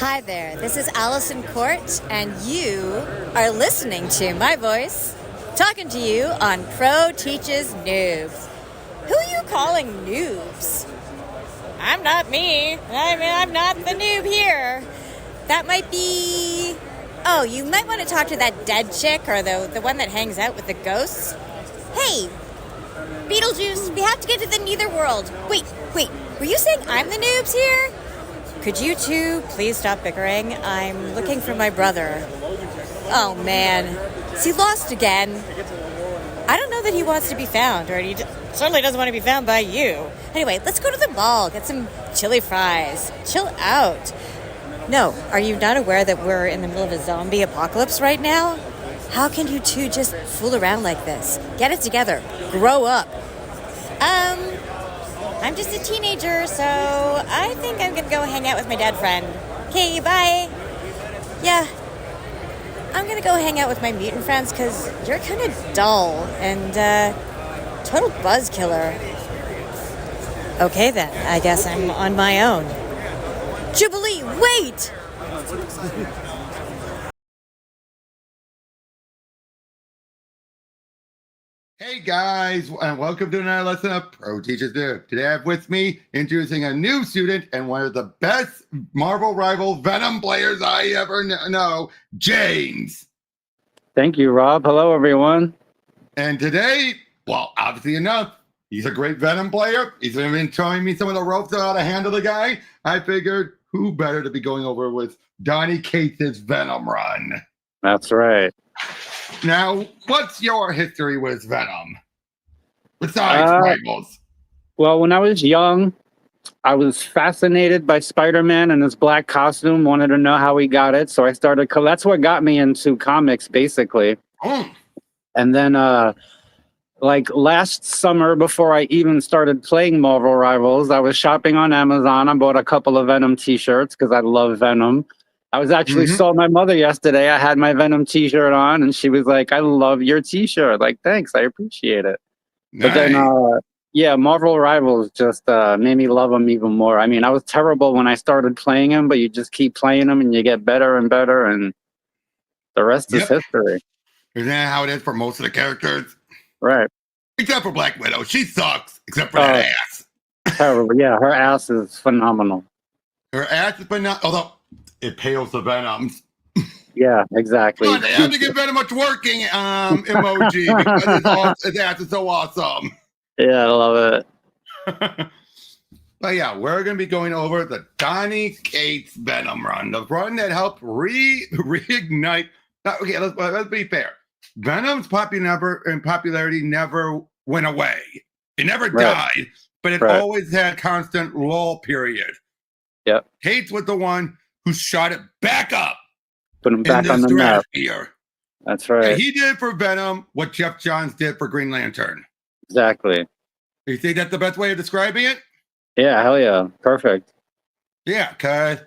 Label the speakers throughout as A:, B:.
A: Hi there, this is Allison Court, and you are listening to my voice talking to you on Pro Teaches Noobs. Who are you calling noobs? I'm not me. I'm not the noob here. That might be... Oh, you might want to talk to that dead chick or the one that hangs out with the ghosts. Hey, Beetlejuice, we have to get to the netherworld. Wait, were you saying I'm the noobs here? Could you two please stop bickering? I'm looking for my brother. Oh man, is he lost again? I don't know that he wants to be found, or he certainly doesn't want to be found by you. Anyway, let's go to the mall, get some chili fries. Chill out. No, are you not aware that we're in the middle of a zombie apocalypse right now? How can you two just fool around like this? Get it together. Grow up. I'm just a teenager, so I think I'm gonna go hang out with my dead friend. Okay, bye. Yeah, I'm gonna go hang out with my mutant friends because you're kind of dull and total buzz killer. Okay then, I guess I'm on my own. Jubilee, wait!
B: Hey guys, and welcome to another lesson of Pro Teaches Noob. Today I have with me introducing a new student and one of the best Marvel rival Venom players I ever know, James.
C: Thank you, Rob. Hello, everyone.
B: And today, well, obviously enough, he's a great Venom player. He's been showing me some of the ropes on how to handle the guy. I figured, who better to be going over with Donny Cate's Venom run?
C: That's right.
B: Now, what's your history with Venom? Besides rivals.
C: Well, when I was young, I was fascinated by Spider-Man and his black costume, wanted to know how he got it. So I started, that's what got me into comics, basically.
B: Oh.
C: And then, like last summer, before I even started playing Marvel Rivals, I was shopping on Amazon. I bought a couple of Venom t-shirts because I love Venom. I was actually saw my mother yesterday. I had my Venom t-shirt on, and she was like, I love your t-shirt. Like, thanks, I appreciate it.
B: Nice.
C: But then, yeah, Marvel Rivals just made me love them even more. I mean, I was terrible when I started playing them, but you just keep playing them, and you get better and better, and the rest is history.
B: Isn't that how it is for most of the characters?
C: Right.
B: Except for Black Widow. She sucks, except for that ass.
C: Terrible. Yeah, her ass is phenomenal.
B: Her ass is phenomenal, although it pales the Venoms.
C: Yeah, exactly.
B: But they have to give Venom much working emoji because his ass is so awesome.
C: Yeah, I love it.
B: But yeah, we're going to be going over the Donny Cate's Venom run, the run that helped reignite. Okay, let's be fair. Venom's popularity never went away. It never died, but it always had constant lull period.
C: Yep.
B: Cates was the one who shot it back up.
C: Put him back on the map. That's right.
B: And he did for Venom what Jeff Johns did for Green Lantern.
C: Exactly.
B: You think that's the best way of describing it?
C: Yeah, hell yeah. Perfect.
B: Yeah, because...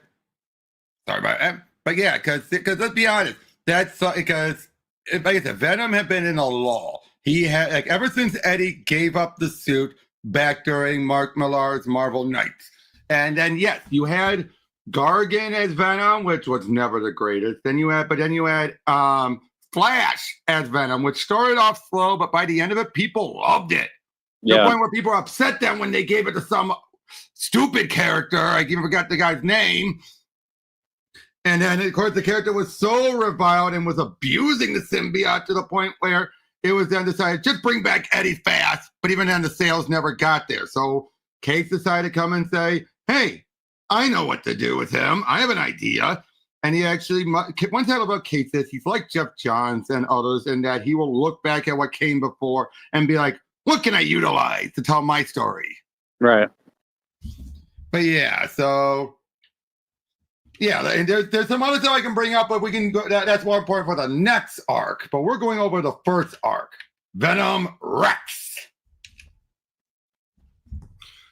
B: Sorry about that. But yeah, because let's be honest. That's because, like I said, Venom had been in a lull. He had, like, ever since Eddie gave up the suit back during Mark Millar's Marvel Knights. And then, yes, you had Gargan as Venom, which was never the greatest. Then you had Flash as Venom, which started off slow, but by the end of it, people loved it. To the point where people were upset them when they gave it to some stupid character. I even forgot the guy's name. And then, of course, the character was so reviled and was abusing the symbiote to the point where it was then decided, just bring back Eddie fast. But even then, the sales never got there. So Cate decided to come and say, hey, I know what to do with him. I have an idea. And he actually, one thing about Cate is he's like Jeff Johns and others in that he will look back at what came before and be like, what can I utilize to tell my story?
C: Right.
B: But yeah, so... Yeah, and there's some other stuff I can bring up, but we can go. That's more important for the next arc. But we're going over the first arc, Venom Rex.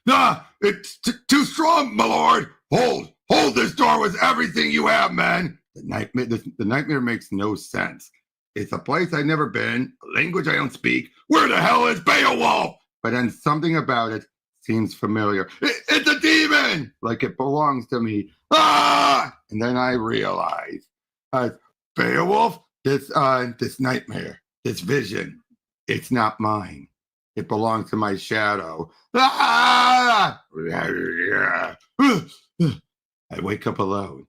B: Nah, it's too strong, my lord. Hold this door with everything you have, man. The nightmare makes no sense. It's a place I've never been, a language I don't speak. Where the hell is Beowulf? But then something about it seems familiar. It's a demon! Like it belongs to me. Ah! And then I realize, Beowulf, this nightmare, this vision, it's not mine. It belongs to my shadow. Ah! I wake up alone.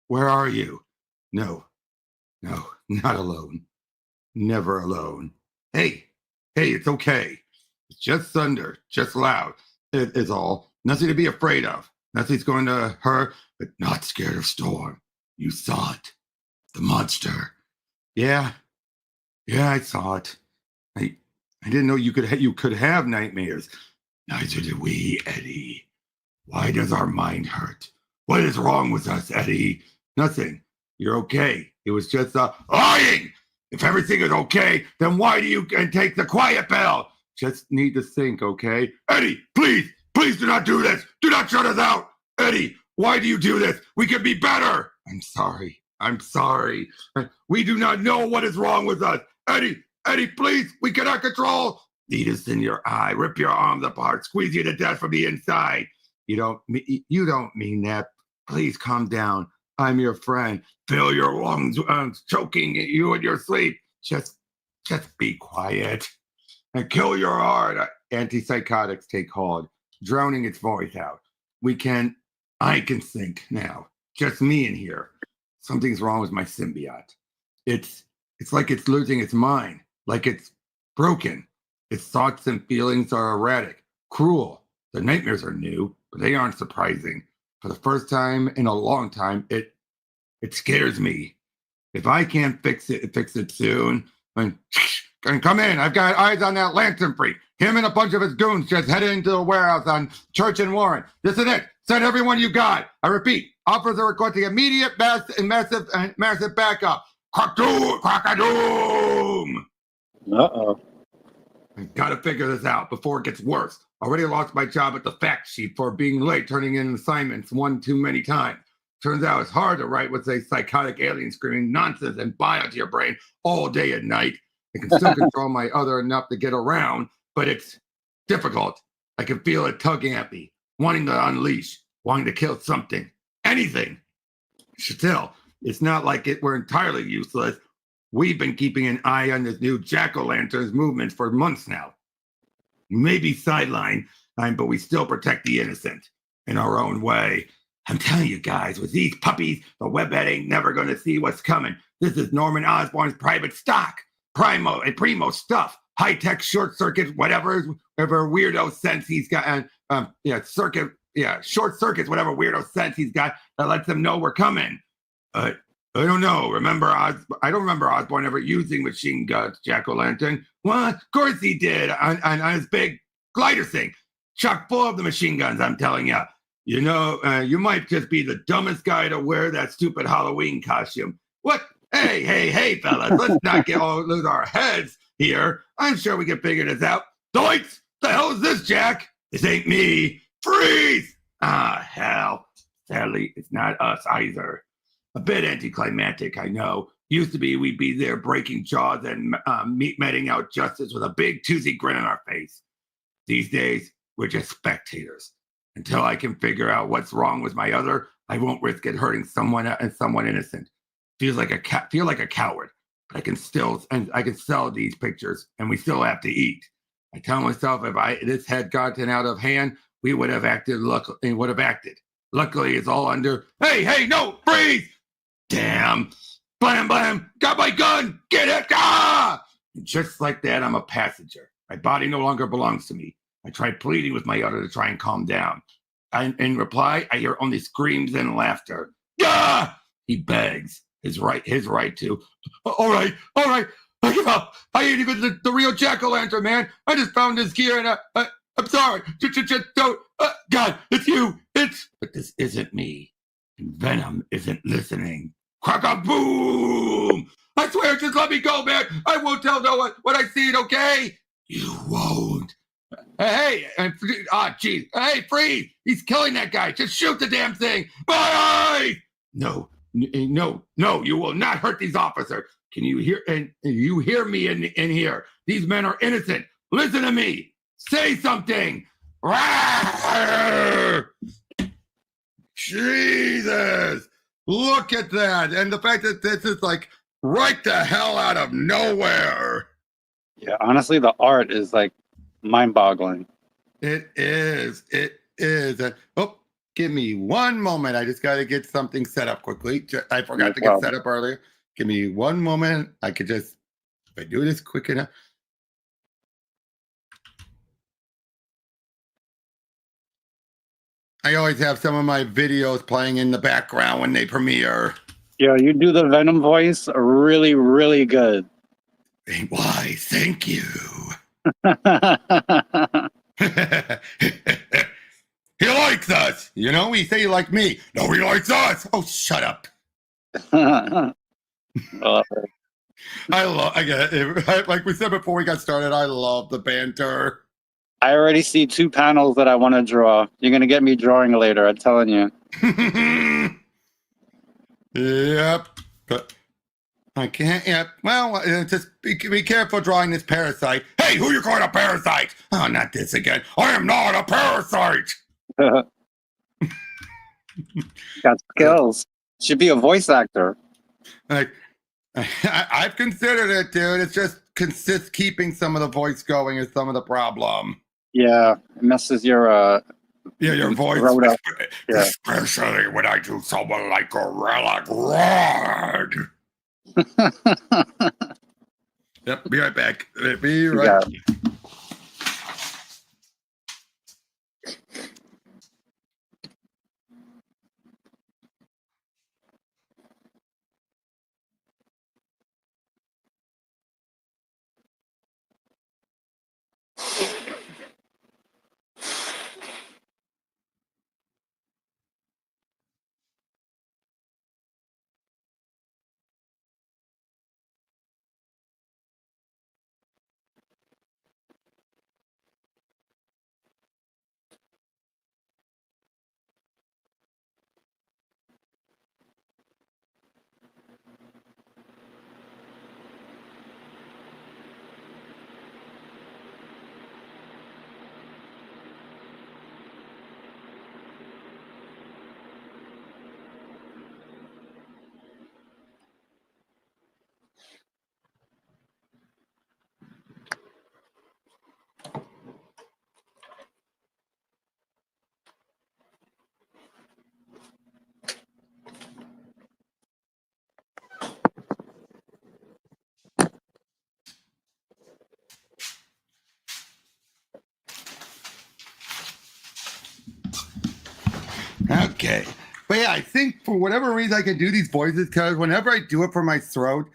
B: Where are you? No, not alone. Never alone. Hey, it's okay. It's just thunder, just loud. It is all. Nothing to be afraid of. Nothing's going to hurt, but not scared of storm. You saw it. The monster. Yeah, I saw it. I didn't know you could have nightmares. Neither did we, Eddie. Why does our mind hurt? What is wrong with us, Eddie? Nothing. You're okay. It was just lying. If everything is okay, then why do you take the quiet pill? Just need to think, okay? Eddie, please do not do this. Do not shut us out. Eddie, why do you do this? We could be better. I'm sorry. We do not know what is wrong with us. Eddie, please, we cannot control. Needles in your eye, rip your arms apart, squeeze you to death from the inside. You don't mean that. Please calm down. I'm your friend. Fill your lungs, choking you in your sleep. Just be quiet and kill your heart. Antipsychotics take hold, drowning its voice out. I can think now. Just me in here. Something's wrong with my symbiote. It's like it's losing its mind, like it's broken. Its thoughts and feelings are erratic, cruel. The nightmares are new, but they aren't surprising. For the first time in a long time, it scares me. If I can't fix it soon, and come in. I've got eyes on that lantern freak. Him and a bunch of his goons just headed into the warehouse on Church and Warren. This is it. Send everyone you got. I repeat, offers are requesting immediate massive backup. Crack-a-doom!
C: Uh-oh.
B: I've got to figure this out before it gets worse. Already lost my job at the fact sheet for being late turning in assignments one too many times. Turns out it's hard to write with a psychotic alien screaming nonsense and bio to your brain all day and night. I can still control my other enough to get around, but it's difficult. I can feel it tugging at me, wanting to unleash, wanting to kill something, anything. Still, it's not like we're entirely useless. We've been keeping an eye on this new jack-o'-lantern's movements for months now. Maybe sideline, but we still protect the innocent in our own way. I'm telling you guys, with these puppies, the webhead ain't never going to see what's coming. This is Norman Osborn's private stock. Primo stuff. High-tech short circuits, whatever weirdo sense he's got. Short circuits, whatever weirdo sense he's got that lets them know we're coming. I don't know. I don't remember Osborn ever using machine guns, jack-o'-lantern. Well, of course he did on his big glider thing. Chock full of the machine guns, I'm telling you. You know, you might just be the dumbest guy to wear that stupid Halloween costume. What? Hey, fellas, let's not lose our heads here. I'm sure we can figure this out. Doits! The hell is this, Jack? This ain't me. Freeze! Ah, hell. Sadly, it's not us either. A bit anticlimactic, I know. Used to be we'd be there breaking jaws and meting out justice with a big toothy grin on our face. These days, we're just spectators. Until I can figure out what's wrong with my other, I won't risk it hurting someone innocent. Feel like a coward, but I can sell these pictures, and we still have to eat. I tell myself if this had gotten out of hand, we would have acted. Luckily, it's all under. Hey, no, freeze! Damn! Blam! Got my gun! Get it! Ah! And just like that, I'm a passenger. My body no longer belongs to me. I try pleading with my other to try and calm down. In reply, I hear only screams and laughter. Ah! He begs. His right to. All right. I give up. I ain't even the real jack-o'-lantern, man. I just found this gear and I'm sorry. Just don't. God, it's you. But this isn't me. And Venom isn't listening. Crack-a-boom! I swear, just let me go, man. I won't tell no one what I see, okay? You won't. Hey, jeez. Hey, freeze! He's killing that guy. Just shoot the damn thing. Bye! No, you will not hurt these officers. Can you hear? And you hear me in here. These men are innocent. Listen to me. Say something. Jesus! Look at that. And the fact that this is like right the hell out of nowhere.
C: Yeah, honestly, the art is like mind-boggling.
B: It is. It is. Oh, give me one moment. I just got to get something set up quickly. I forgot to get set up earlier. Give me one moment. I could just, if I do this quick enough. I always have some of my videos playing in the background when they premiere.
C: Yeah, you do the Venom voice really, really good.
B: Why, thank you. He likes us. You know, he say he like me. No, he likes us. Oh, shut up. I get it. Like we said before we got started, I love the banter.
C: I already see 2 panels that I want to draw. You're going to get me drawing later, I'm telling you.
B: Yep. But I can't. Yep. Well, just be careful drawing this parasite. Hey, who you calling a parasite? Oh, not this again. I am not a parasite.
C: Got skills. Should be a voice actor.
B: Like, I've considered it, dude. It's just keeping some of the voice going is some of the problem.
C: Yeah, it messes your
B: your voice,
C: yeah.
B: Especially when I do someone like Gorilla Grodd. Yep, be right back. Be right back. Okay. But yeah, I think for whatever reason I can do these voices because whenever I do it for my throat,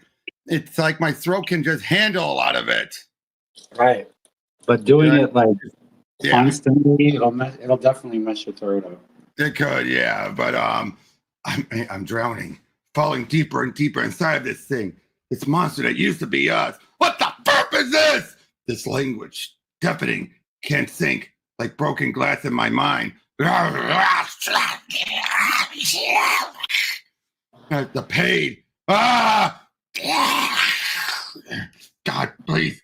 B: it's like my throat can just handle a lot of it.
C: Right. But doing it like constantly, it'll definitely mess your throat up.
B: It could, yeah. But I'm drowning, falling deeper and deeper inside of this thing. This monster that used to be us. What the fuck is this? This language, deafening, can't think, like broken glass in my mind. The pain. God, please,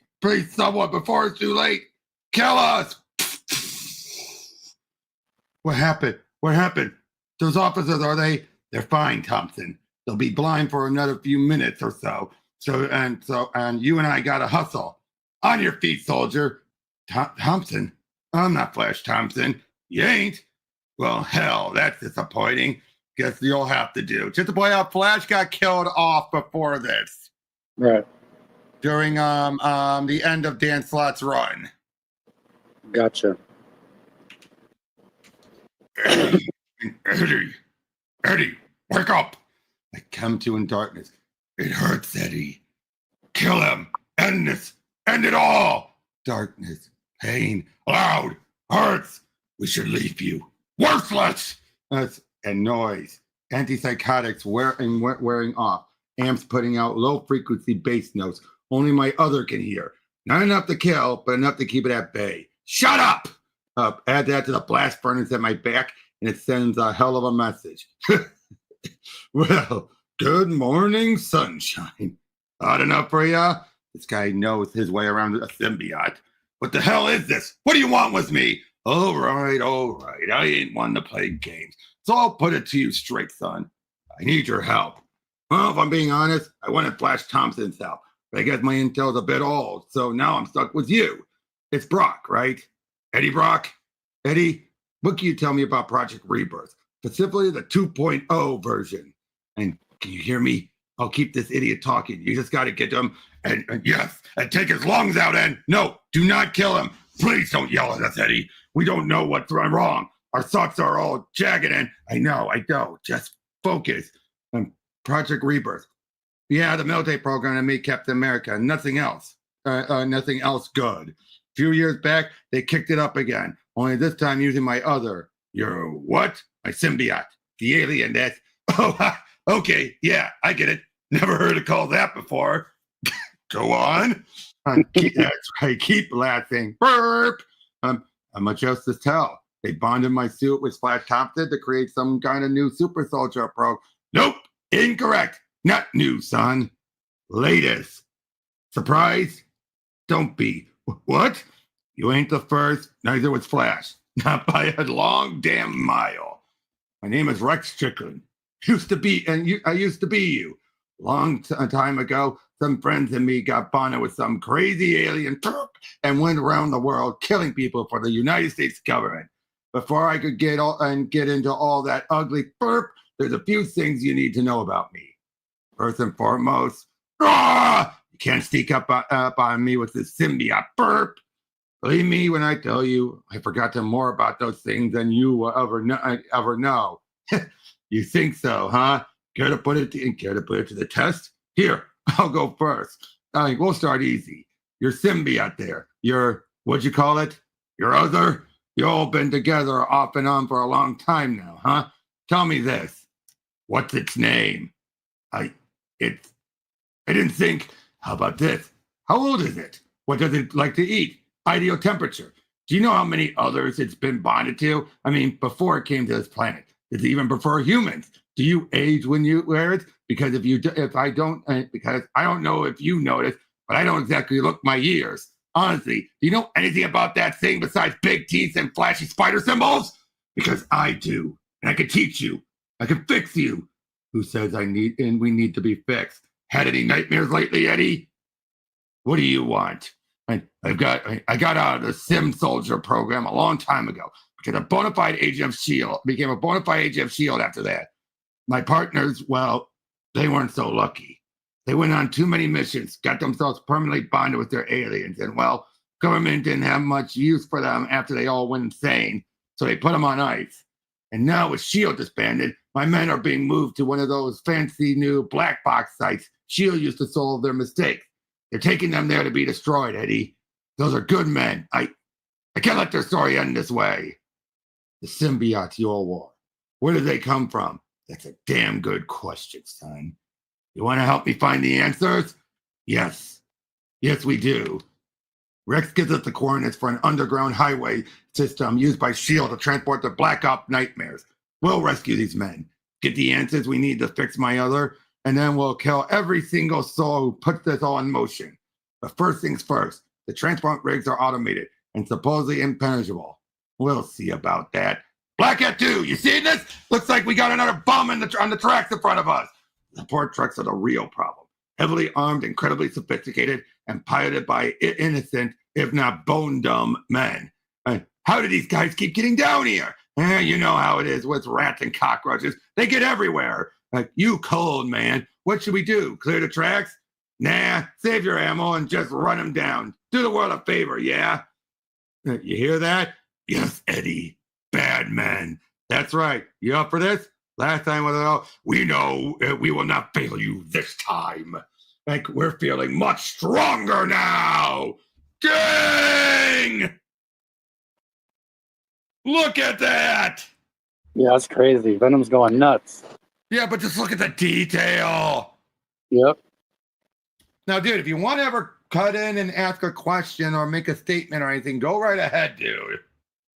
B: someone, before it's too late, kill us. What happened? Those officers, they're fine, Thompson. They'll be blind for another few minutes or so. And you and I gotta hustle. On your feet, soldier. Thompson? I'm not Flash Thompson. You ain't? Well, hell, that's disappointing. Guess you'll have to do. Just to point out, Flash got killed off before this.
C: Right.
B: During the end of Dan Slott's run.
C: Gotcha.
B: Eddie, wake up. I come to in darkness. It hurts, Eddie. Kill him. End this. End it all. Darkness, pain, loud, hurts. We should leave you. Worthless. And noise. Antipsychotics wearing off. Amps putting out low-frequency bass notes. Only my other can hear. Not enough to kill, but enough to keep it at bay. Shut up! Add that to the blast furnace at my back, and it sends a hell of a message. Well, good morning, sunshine. Hot enough for ya? This guy knows his way around a symbiote. What the hell is this? What do you want with me? All right. I ain't one to play games. So I'll put it to you straight, son. I need your help. Well, if I'm being honest, I wanted Flash Thompson's help. But I guess my intel's a bit old, so now I'm stuck with you. It's Brock, right? Eddie Brock? Eddie, what can you tell me about Project Rebirth? Specifically the 2.0 version. And can you hear me? I'll keep this idiot talking. You just got to get to him. And yes, and take his lungs out. And no, do not kill him. Please don't yell at us, Eddie. We don't know what's wrong. Our thoughts are all jagged. And I know. Just focus on Project Rebirth. Yeah, the military program and me kept America. Nothing else. Nothing else good. A few years back, they kicked it up again. Only this time using your what? My symbiote. The alien that. Oh, okay. Yeah, I get it. Never heard it called that before. Go on. That's right. Keep laughing. Burp. I'm a justice tell. They bonded my suit with Flash Thompson to create some kind of new super soldier pro. Nope. Incorrect. Not new, son. Latest. Surprise? Don't be. What? You ain't the first. Neither was Flash. Not by a long damn mile. My name is Rex Strickland. I used to be you. Long time ago, some friends and me got bonded with some crazy alien Turk and went around the world killing people for the United States government. Before I could get into all that ugly burp, there's a few things you need to know about me. First and foremost, you can't sneak up on me with this symbiote burp. Believe me when I tell you, I forgot more about those things than you will ever know. You think so, huh? Care to put it to the test? Here, I'll go first. We'll start easy. Your symbiote there. What'd you call it? Your other? You all been together off and on for a long time now, huh? Tell me this. What's its name? I didn't think. How about this? How old is it? What does it like to eat? Ideal temperature. Do you know how many others it's been bonded to? I mean, before it came to this planet. Does it even prefer humans? Do you age when you wear it? Because I don't know if you notice, but I don't exactly look my years. Honestly, do you know anything about that thing besides big teeth and flashy spider symbols? Because I do, and I can teach you. I can fix you. Who says we need to be fixed? Had any nightmares lately, Eddie? What do you want? I got out of the Sim Soldier program a long time ago because became a bona fide agent of S.H.I.E.L.D. after that. My partners, well, they weren't so lucky. They went on too many missions, got themselves permanently bonded with their aliens, and well, government didn't have much use for them after they all went insane, so they put them on ice. And now with S.H.I.E.L.D. disbanded, my men are being moved to one of those fancy new black box sites S.H.I.E.L.D. used to solve their mistakes. They're taking them there to be destroyed, Eddie. Those are good men. I can't let their story end this way. The symbiotes you all wore. Where did they come from? That's a damn good question, son. You want to help me find the answers? Yes. Yes, we do. Rex gives us the coordinates for an underground highway system used by S.H.I.E.L.D. to transport the Black Ops nightmares. We'll rescue these men, get the answers we need to fix my other, and then we'll kill every single soul who puts this all in motion. But first things first, the transport rigs are automated and supposedly impenetrable. We'll see about that. Black Hat 2, you seeing this? Looks like we got another bomb on the tracks in front of us. The support trucks are the real problem. Heavily armed, incredibly sophisticated, and piloted by innocent, if not bone-dumb men. How do these guys keep getting down here? You know how it is with rats and cockroaches. They get everywhere. You cold, man. What should we do? Clear the tracks? Nah, save your ammo and just run them down. Do the world a favor, yeah? You hear that? Yes, Eddie. Bad men. That's right. You up for this? Last time was all, we know we will not fail you this time. Like we're feeling much stronger now. Dang! Look at that!
C: Yeah, that's crazy. Venom's going nuts.
B: Yeah, but just look at the detail.
C: Yep.
B: Now, dude, if you want to ever cut in and ask a question or make a statement or anything, go right ahead, dude.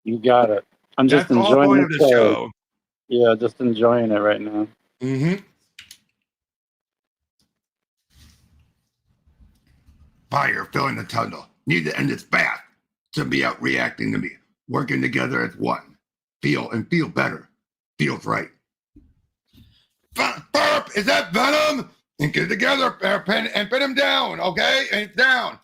C: You got it. I'm just enjoying
B: the whole point of the show.
C: Yeah, just enjoying it right now.
B: Mm-hmm. Fire filling the tunnel. Need to end its bath. Symbiote reacting to me. working together as one. Feel better. Feels right. Burp! Is that Venom? And get together and pin him down, okay? And it's down.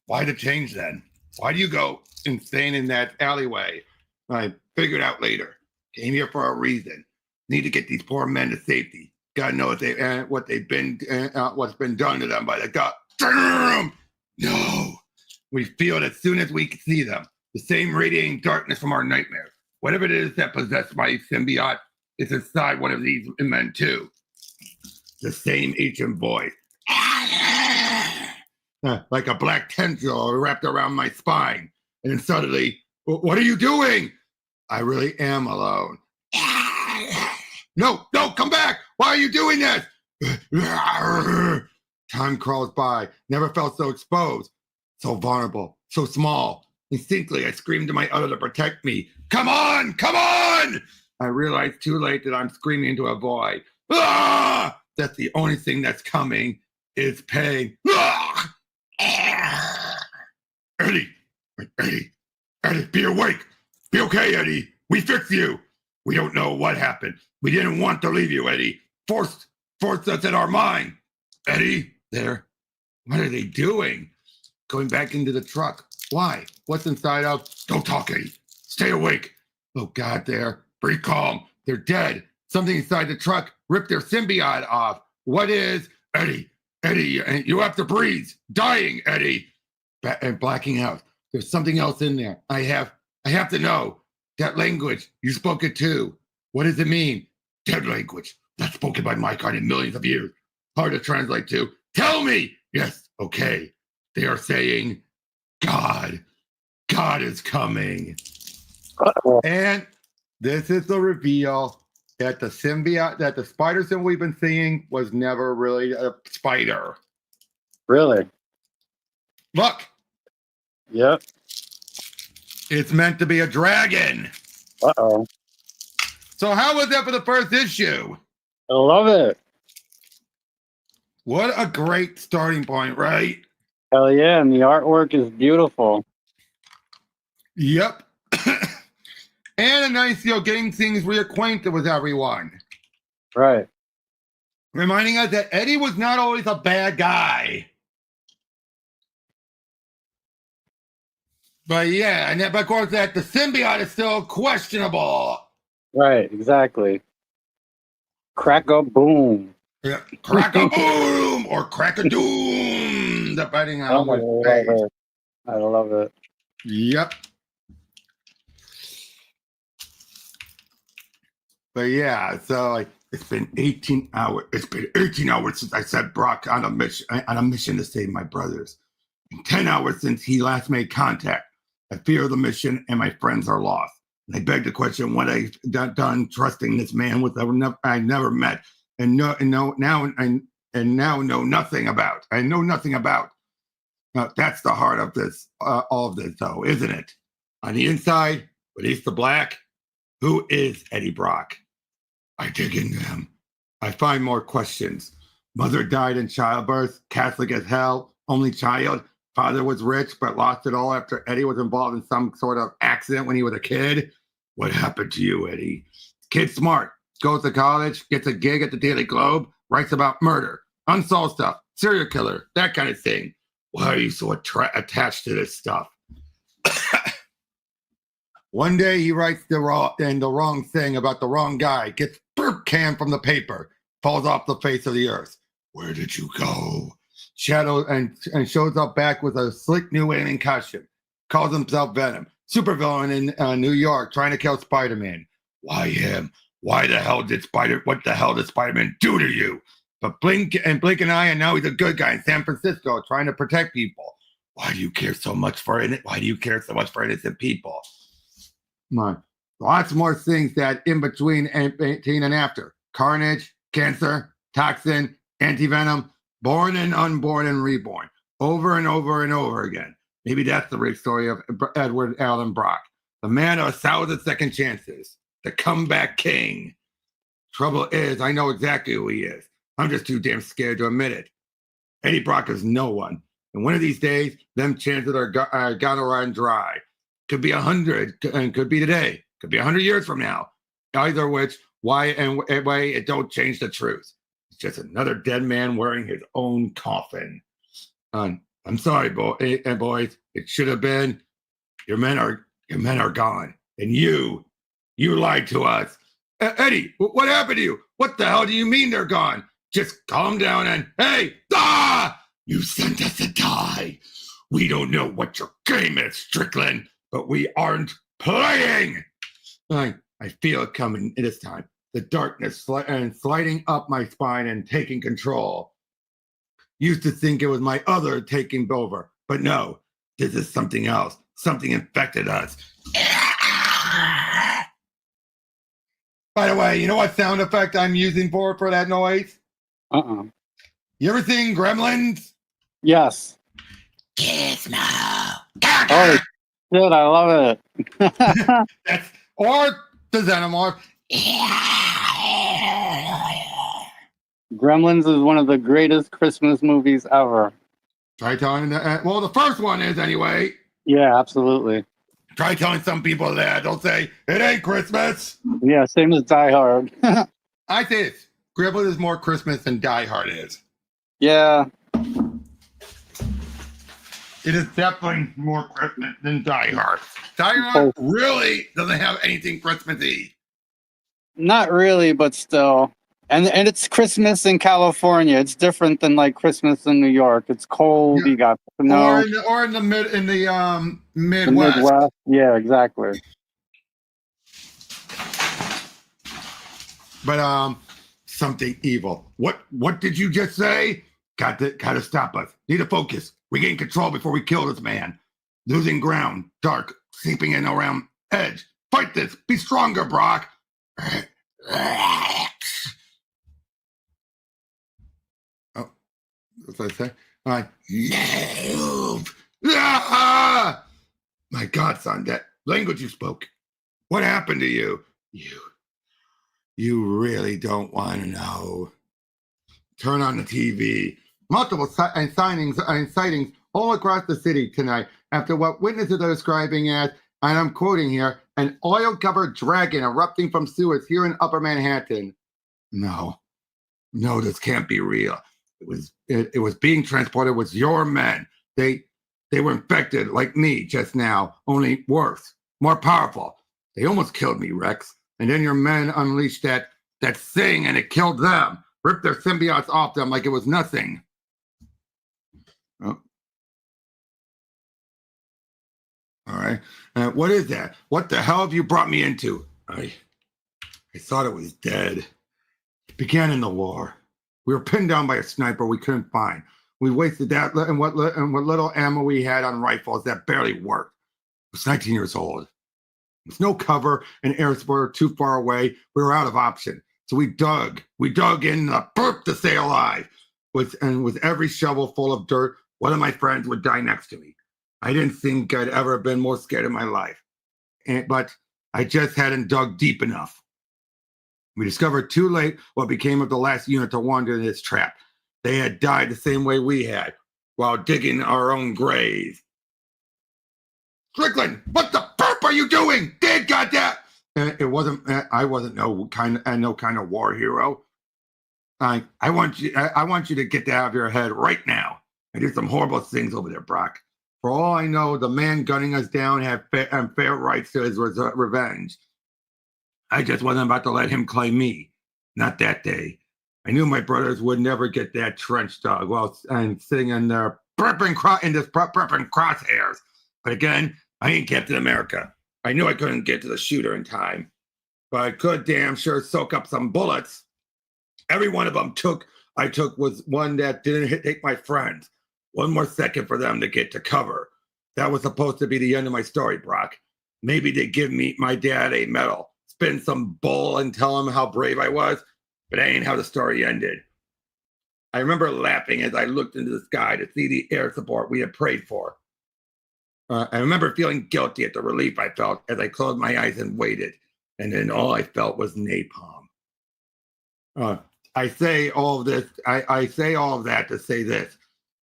B: Why the change then? Why do you go insane in that alleyway? I figured out later. Came here for a reason. Need to get these poor men to safety. God knows what's been done to them by the God. No. We feel it as soon as we see them. The same radiating darkness from our nightmares. Whatever it is that possessed my symbiote is inside one of these men too. The same ancient voice. Like a black tendril wrapped around my spine. And then suddenly, what are you doing? I really am alone. No, come back. Why are you doing this? Time crawls by. Never felt so exposed. So vulnerable. So small. Instinctively, I screamed to my other to protect me. Come on! I realized too late that I'm screaming into a void. Ah! That's the only thing that's coming is pain. Ah! Eddie, be awake. Be okay, Eddie. We fix you. We don't know what happened. We didn't want to leave you, Eddie. Forced us in our mind. Eddie, there. What are they doing? Going back into the truck. Why? What's inside of? Don't talk, Eddie. Stay awake. Oh, God, there. Breathe calm. They're dead. Something inside the truck ripped their symbiote off. What is? Eddie, you have to breathe. Dying, Eddie. And blacking out. There's something else in there. I have to know. That language, you spoke it too. What does it mean? Dead language. Not spoken by my kind in millions of years. Hard to translate to. Tell me! Yes, okay. They are saying, God is coming.
C: Uh-oh.
B: And this is the reveal that the symbiote, that the spider symbol we've been seeing was never really a spider.
C: Really?
B: Look.
C: Yep.
B: It's meant to be a dragon.
C: Uh-oh.
B: So how was that for the first issue?
C: I love it.
B: What a great starting point, right?
C: Hell yeah, and the artwork is beautiful.
B: Yep. And a nice, getting things reacquainted with everyone.
C: Right.
B: Reminding us that Eddie was not always a bad guy. But yeah, and of course that the symbiote is still questionable.
C: Right, exactly. Crack-a-boom.
B: Yeah, crack-a-boom or crack-a-doom, depending on what page.
C: I love it.
B: Yep. But yeah, so it's been 18 hours. It's been 18 hours since I set Brock on a mission to save my brothers. And 10 hours since he last made contact. I fear the mission and my friends are lost. And I beg the question what I've done trusting this man with I never met and now know nothing about. I know nothing about. That's the heart of this, all of this, though, isn't it? On the inside, beneath the black, who is Eddie Brock? I dig into him. I find more questions. Mother died in childbirth, Catholic as hell, only child. Father was rich, but lost it all after Eddie was involved in some sort of accident when he was a kid. What happened to you, Eddie? Kid smart, goes to college, gets a gig at the Daily Globe, writes about murder, unsolved stuff, serial killer, that kind of thing. Why are you so attached to this stuff? One day he writes the wrong thing about the wrong guy, gets canned from the paper, falls off the face of the earth. Where did you go? Shadow and shows up back with a slick new alien costume. Calls himself Venom. Supervillain in New York, trying to kill Spider-Man. Why him? What the hell did Spider-Man do to you? But blink an eye, and now he's a good guy in San Francisco, trying to protect people. Why do you care so much for innocent people? Come on. Lots more things that in between 18 and after. Carnage, cancer, toxin, anti-venom, born and unborn and reborn. Over and over and over again. Maybe that's the real story of Edward Allen Brock. The man of 1,000 second chances. The comeback king. Trouble is, I know exactly who he is. I'm just too damn scared to admit it. Eddie Brock is no one. And one of these days, them chances are gonna run dry. could be 100, and could be today, could be 100 years from now. Either which, why and way, it don't change the truth. It's just another dead man wearing his own coffin. I'm sorry, boys. It should have been. Your men are gone, and you lied to us. Eddie, what happened to you? What the hell do you mean they're gone? Just calm down and hey, you sent us to die. We don't know what your game is, Strickland, but we aren't playing. I feel it coming this time. The darkness sliding up my spine and taking control. Used to think it was my other taking over, but no, this is something else. Something infected us. By the way, you know what sound effect I'm using for that noise? You ever seen Gremlins?
C: Yes.
B: Gizmo.
C: Oh, shit, I love it.
B: Or the Xenomorph.
C: Gremlins is one of the greatest Christmas movies ever.
B: Try telling that. Well, the first one is anyway.
C: Yeah, absolutely.
B: Try telling some people that. They'll say, it ain't Christmas.
C: Yeah, same as Die Hard.
B: I say it. Gremlins is more Christmas than Die Hard is.
C: Yeah.
B: It is definitely more Christmas than Die Hard. Die Hard really doesn't have anything Christmassy.
C: Not really, but still. And it's Christmas in California. It's different than like Christmas in New York. It's cold. Yeah. You got snow.
B: Or in the Midwest.
C: The Midwest. Yeah, exactly.
B: But something evil. What did you just say? Got to stop us. Need to focus. Regain control before we kill this man. Losing ground. Dark. Seeping in around edge. Fight this. Be stronger, Brock. Oh, what's I say? Move. Ah! My God, son, that language you spoke. What happened to you? You really don't want to know. Turn on the TV. Multiple sightings all across the city tonight after what witnesses are describing as, and I'm quoting here, an oil-covered dragon erupting from sewers here in Upper Manhattan. No, this can't be real. It was being transported with your men. They were infected like me just now, only worse, more powerful. They almost killed me, Rex. And then your men unleashed that thing and it killed them. Ripped their symbiotes off them like it was nothing. Oh. All right. What is that? What the hell have you brought me into? I thought it was dead. It began in the war. We were pinned down by a sniper we couldn't find. We wasted that and what little ammo we had on rifles that barely worked. I was 19 years old. With no cover and air support too far away, we were out of option. So we dug in the burp to stay alive. With every shovel full of dirt, one of my friends would die next to me. I didn't think I'd ever been more scared in my life. But I just hadn't dug deep enough. We discovered too late what became of the last unit to wander in this trap. They had died the same way we had, while digging our own graves. Strickland, what the burp are you doing? Dad got that. I wasn't no kind of war hero. I want you to get that out of your head right now. I did some horrible things over there, Brock. For all I know, the man gunning us down had fair rights to his revenge. I just wasn't about to let him claim me. Not that day. I knew my brothers would never get that trench dug while I'm sitting in there prepping crosshairs. But again, I ain't Captain America. I knew I couldn't get to the shooter in time. But I could damn sure soak up some bullets. Every one of them I took was one that didn't hit my friends. One more second for them to get to cover. That was supposed to be the end of my story, Brock. Maybe they'd give my dad a medal, spin some bull and tell him how brave I was, but that ain't how the story ended. I remember laughing as I looked into the sky to see the air support we had prayed for. I remember feeling guilty at the relief I felt as I closed my eyes and waited, and then all I felt was napalm. I say all of that to say this.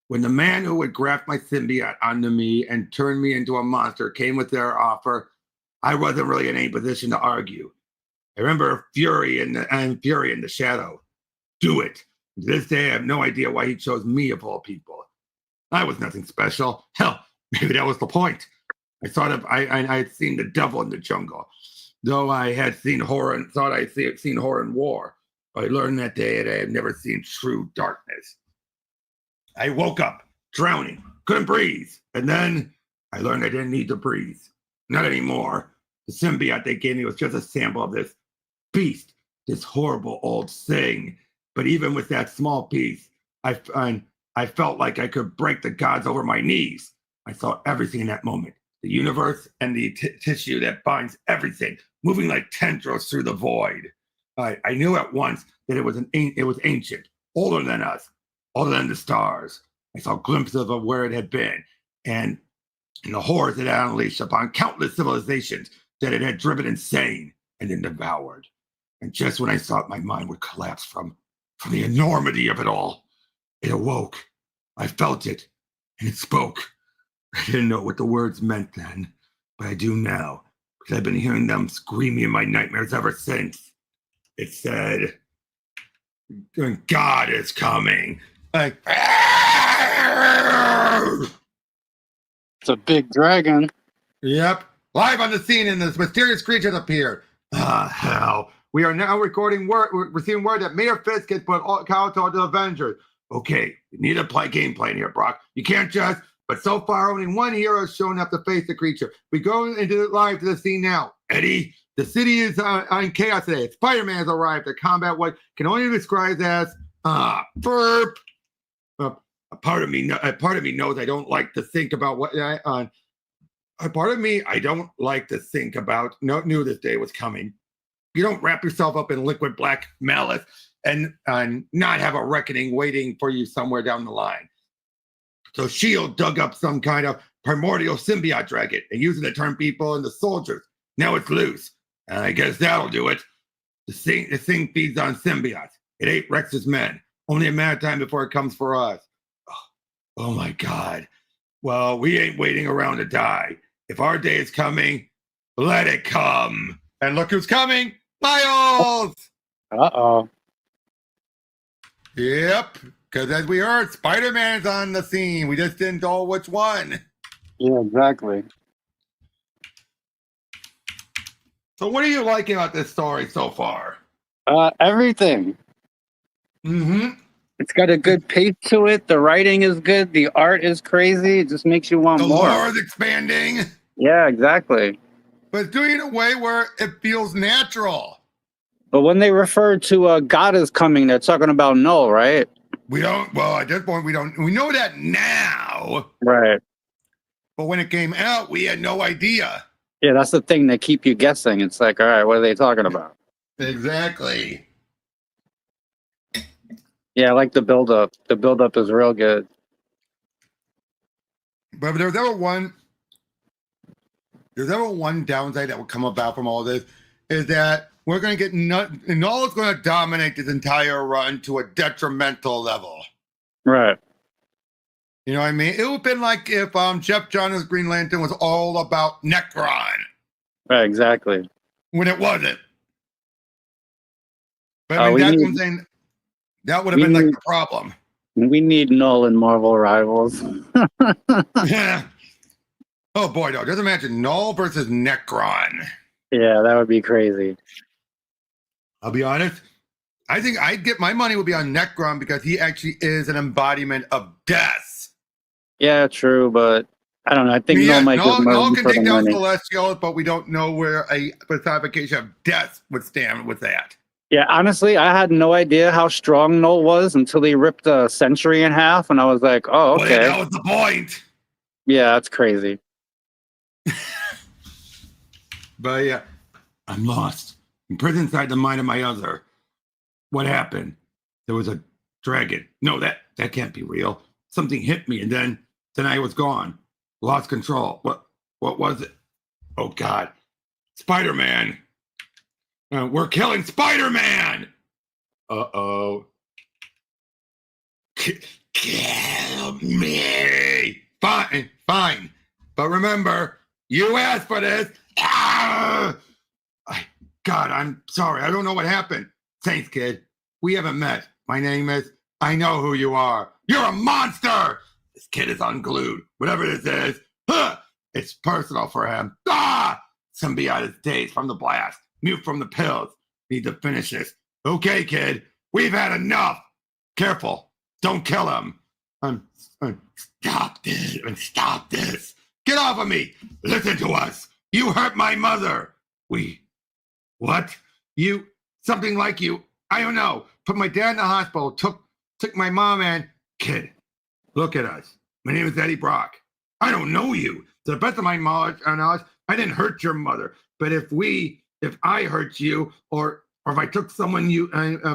B: When the man who would graft my symbiote onto me and turn me into a monster came with their offer, I wasn't really in any position to argue. I remember fury in the shadow. Do it. To this day, I have no idea why he chose me of all people. I was nothing special. Hell, maybe that was the point. I had seen the devil in the jungle, though I had seen horror and thought I had seen horror in war. I learned that day that I had never seen true darkness. I woke up, drowning, couldn't breathe. And then I learned I didn't need to breathe. Not anymore. The symbiote they gave me was just a sample of this beast, this horrible old thing. But even with that small piece, I felt like I could break the gods over my knees. I saw everything in that moment. The universe and the tissue that binds everything, moving like tendrils through the void. I knew at once that it was ancient, older than us, older than the stars. I saw glimpses of where it had been, and the horrors it had unleashed upon countless civilizations that it had driven insane and then devoured. And just when I thought my mind would collapse from the enormity of it all, it awoke. I felt it, and it spoke. I didn't know what the words meant then, but I do now, because I've been hearing them screaming in my nightmares ever since. It said, God is coming. Like,
C: it's a big dragon.
B: Yep. Live on the scene, and this mysterious creatures appeared. Hell. We are now receiving word that Mayor Fisk has put out to the Avengers. Okay, you need to game plan here, Brock. You can't just, but so far only one hero has shown up to face the creature. We go live to the scene now. Eddie, the city is on chaos today. Spider-Man has arrived to combat what can only be described as burp. A part of me knows I don't like to think about what a part of me I don't like to think about. Knew this day was coming. You don't wrap yourself up in liquid black malice and not have a reckoning waiting for you somewhere down the line. So S.H.I.E.L.D. dug up some kind of primordial symbiote dragon and used it to turn people into soldiers. Now it's loose. And I guess that'll do it. The thing feeds on symbiotes. It ate Rex's men. Only a matter of time before it comes for us. Oh my God. Well, we ain't waiting around to die. If our day is coming, let it come. And look who's coming. Miles!
C: Uh-oh.
B: Yep. Because as we heard, Spider-Man's on the scene. We just didn't know which one.
C: Yeah, exactly.
B: So what are you liking about this story so far?
C: Everything.
B: Mm-hmm.
C: It's got a good pace to it. The writing is good. The art is crazy. It just makes you want more.
B: The lore is expanding.
C: Yeah, exactly.
B: But it's doing it in a way where it feels natural.
C: But when they refer to God is coming, they're talking about Null, right?
B: We don't, well, at this point, we know that now.
C: Right.
B: But when it came out, we had no idea.
C: Yeah, that's the thing that keep you guessing. It's like, all right, what are they talking about?
B: Exactly.
C: Yeah, I like the build-up. The build-up is real good.
B: But if there's ever one downside that will come about from all this, is that we're going to get Null is going to dominate this entire run to a detrimental level.
C: Right.
B: You know what I mean? It would have been like if Jeff Johns' Green Lantern was all about Necron.
C: Right, exactly.
B: When it wasn't. But I mean, that's what I'm saying. That would have been like the problem.
C: We need Null in Marvel Rivals.
B: Yeah. Oh boy, no. Just imagine Null versus Necron.
C: Yeah, that would be crazy.
B: I'll be honest. I think my money would be on Necron because he actually is an embodiment of death.
C: Yeah, true, but I don't know. I think Null might get
B: Null can take down
C: money.
B: Celestials, but we don't know where a personification of death would stand with that.
C: Yeah, honestly, I had no idea how strong Null was until he ripped a Sentry in half, and I was like, oh, okay.
B: Well, that was the point.
C: Yeah, that's crazy.
B: But yeah, I'm lost. Imprisoned inside the mind of my other. What happened? There was a dragon. No, that can't be real. Something hit me, and then I was gone. Lost control. What was it? Oh God. Spider-Man. We're killing Spider-Man. Uh-oh. Kill me. Fine, fine. But remember, you asked for this. God, I'm sorry. I don't know what happened. Thanks, kid. We haven't met. My name is... I know who you are. You're a monster. This kid is unglued. Whatever this is. It's personal for him. Symbiote is dazed from the blast. Mute from the pills. Need to finish this. Okay, kid. We've had enough. Careful. Don't kill him. Stop this. Stop this. Get off of me. Listen to us. You hurt my mother. What? You, something like you, I don't know. Put my dad in the hospital, took my mom and kid. Look at us. My name is Eddie Brock. I don't know you. To the best of my knowledge, I didn't hurt your mother. But if I hurt you, or if I took someone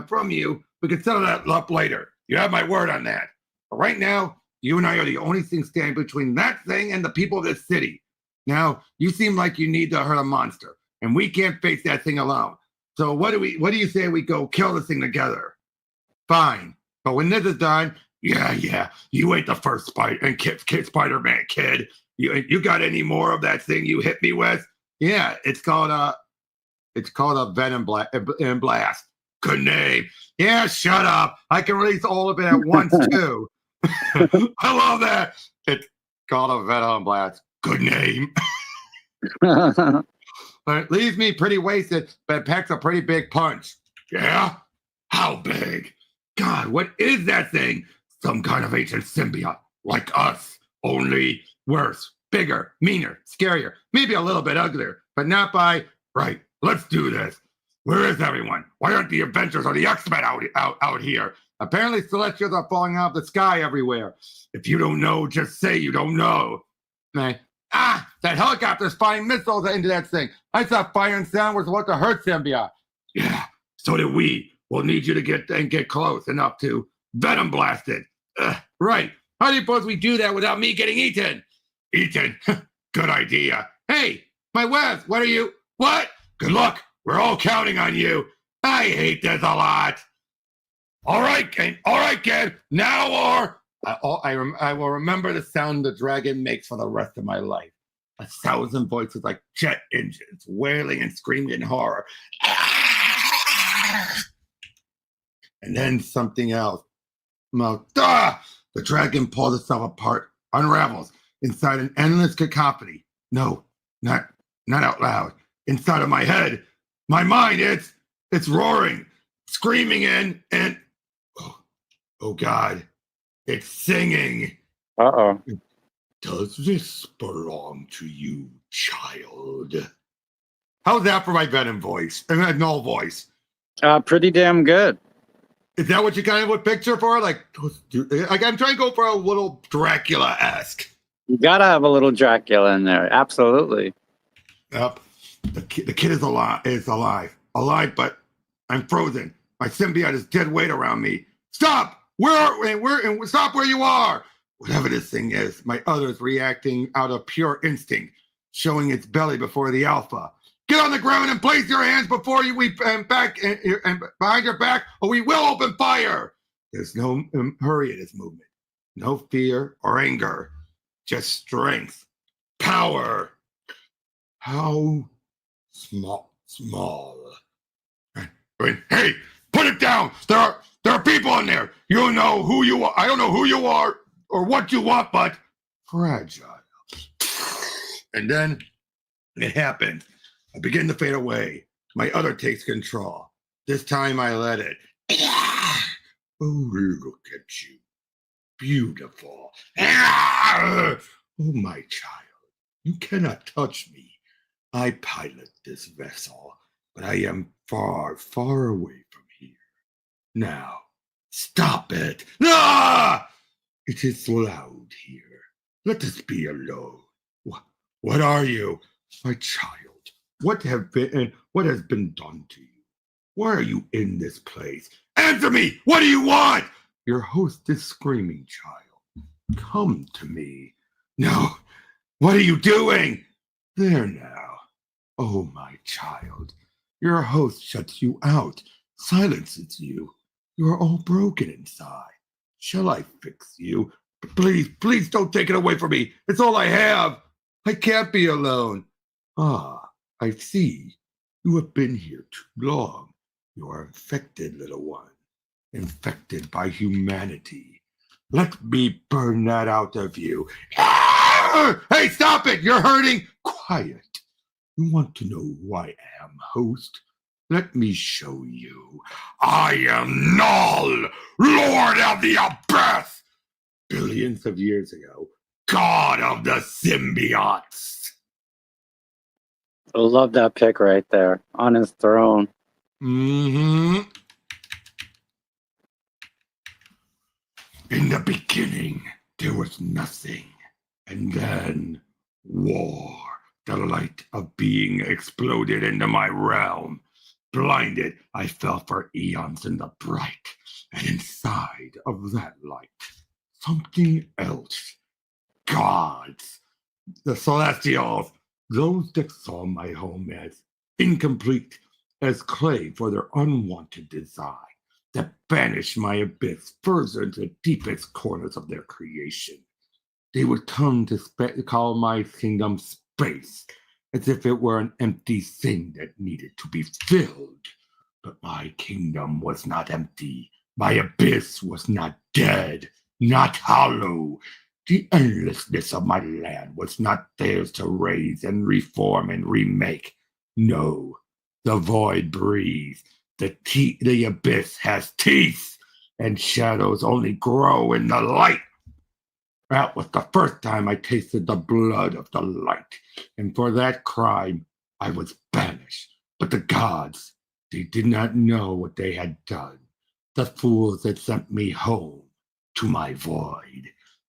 B: from you, we can settle that up later. You have my word on that. But right now, you and I are the only thing standing between that thing and the people of this city. Now, you seem like you need to hurt a monster, and we can't face that thing alone. So what do you say we go kill this thing together? Fine. But when this is done, yeah, you ain't the first Spider-Man, kid. You got any more of that thing you hit me with? Yeah, it's called a Venom Blast. Good name. Yeah, shut up. I can release all of it at once too. I love that. It's called a Venom Blast. Good name. But it leaves me pretty wasted, but it packs a pretty big punch. Yeah? How big? God, what is that thing? Some kind of ancient symbiote, like us, only worse, bigger, meaner, scarier, maybe a little bit uglier, but not by... Right, let's do this. Where is everyone? Why aren't the Avengers or the X-Men out here? Apparently Celestials are falling out of the sky everywhere. If you don't know, just say you don't know. That helicopter's firing missiles into that thing. I thought fire and sound was what to hurt symbiote. Yeah, so did we. We'll need you to get close enough to Venom blast it. Right. How do you suppose we do that without me getting eaten? Eaten? Good idea. Hey, my webs, what? Good luck. We're all counting on you. I hate this a lot. All right, kid. Now or... I will remember the sound the dragon makes for the rest of my life. 1,000 voices like jet engines, wailing and screaming in horror. And then something else. The dragon pulls itself apart, unravels inside an endless cacophony. No, not out loud. Inside of my head, my mind, it's roaring, screaming and oh God. It's singing.
C: Uh-oh.
B: Does this belong to you, child? How's that for my Venom voice? And null voice?
C: Pretty damn good.
B: Is that what you kind of would picture for? Like I'm trying to go for a little Dracula-esque.
C: You gotta have a little Dracula in there. Absolutely.
B: Yep. The kid is alive, but I'm frozen. My symbiote is dead weight around me. Stop! Stop where you are! Whatever this thing is, my other's reacting out of pure instinct, showing its belly before the alpha. Get on the ground and place your hands before you and behind your back, or we will open fire. There's no hurry in this movement, no fear or anger, just strength, power. How small. Hey, put it down. There are people in there. You don't know who you are. I don't know who you are or what you want, but fragile. And then it happens. I begin to fade away. My other takes control. This time I let it. Oh, look at you. Beautiful. Oh, my child. You cannot touch me. I pilot this vessel, but I am far, far away from here. Now, stop it. It is loud here. Let us be alone. What are you? My child. What has been done to you? Why are you in this place? Answer me! What do you want? Your host is screaming, child. Come to me. No. What are you doing? There now. Oh, my child. Your host shuts you out, silences you. You are all broken inside. Shall I fix you? Please, please don't take it away from me. It's all I have. I can't be alone. Ah, I see. You have been here too long. You are infected, little one. Infected by humanity. Let me burn that out of you. Ah! Hey, stop it! You're hurting. Quiet. You want to know who I am, host? Let me show you. I am Null, Lord of the Abyss. Billions of years ago, God of the symbiotes.
C: I love that pic right there on his throne.
B: Mm-hmm. In the beginning, there was nothing. And then war. The light of being exploded into my realm. Blinded, I fell for eons in the bright. And inside of that light, something else. Gods. The Celestials. Those that saw my home as incomplete, as clay for their unwanted design, that banished my abyss further into the deepest corners of their creation. They would come to call my kingdom space, as if it were an empty thing that needed to be filled. But my kingdom was not empty. My abyss was not dead, not hollow. The endlessness of my land was not theirs to raise and reform and remake. No, the void breathes. The abyss has teeth, and shadows only grow in the light. That was the first time I tasted the blood of the light, and for that crime I was banished. But the gods, they did not know what they had done. The fools had sent me home to my void.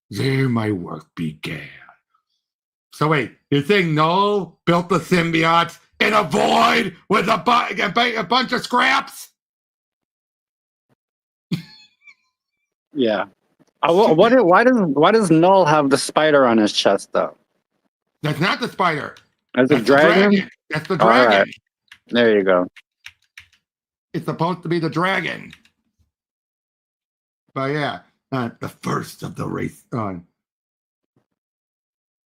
B: There my work began. So wait, you think Null built the symbiotes in a void with a bunch of scraps?
C: Yeah. Why does Null have the spider on his chest though?
B: That's not the spider.
C: That's a dragon?
B: That's the dragon.
C: All right. There you go.
B: It's supposed to be the dragon. But yeah, the first of the race on.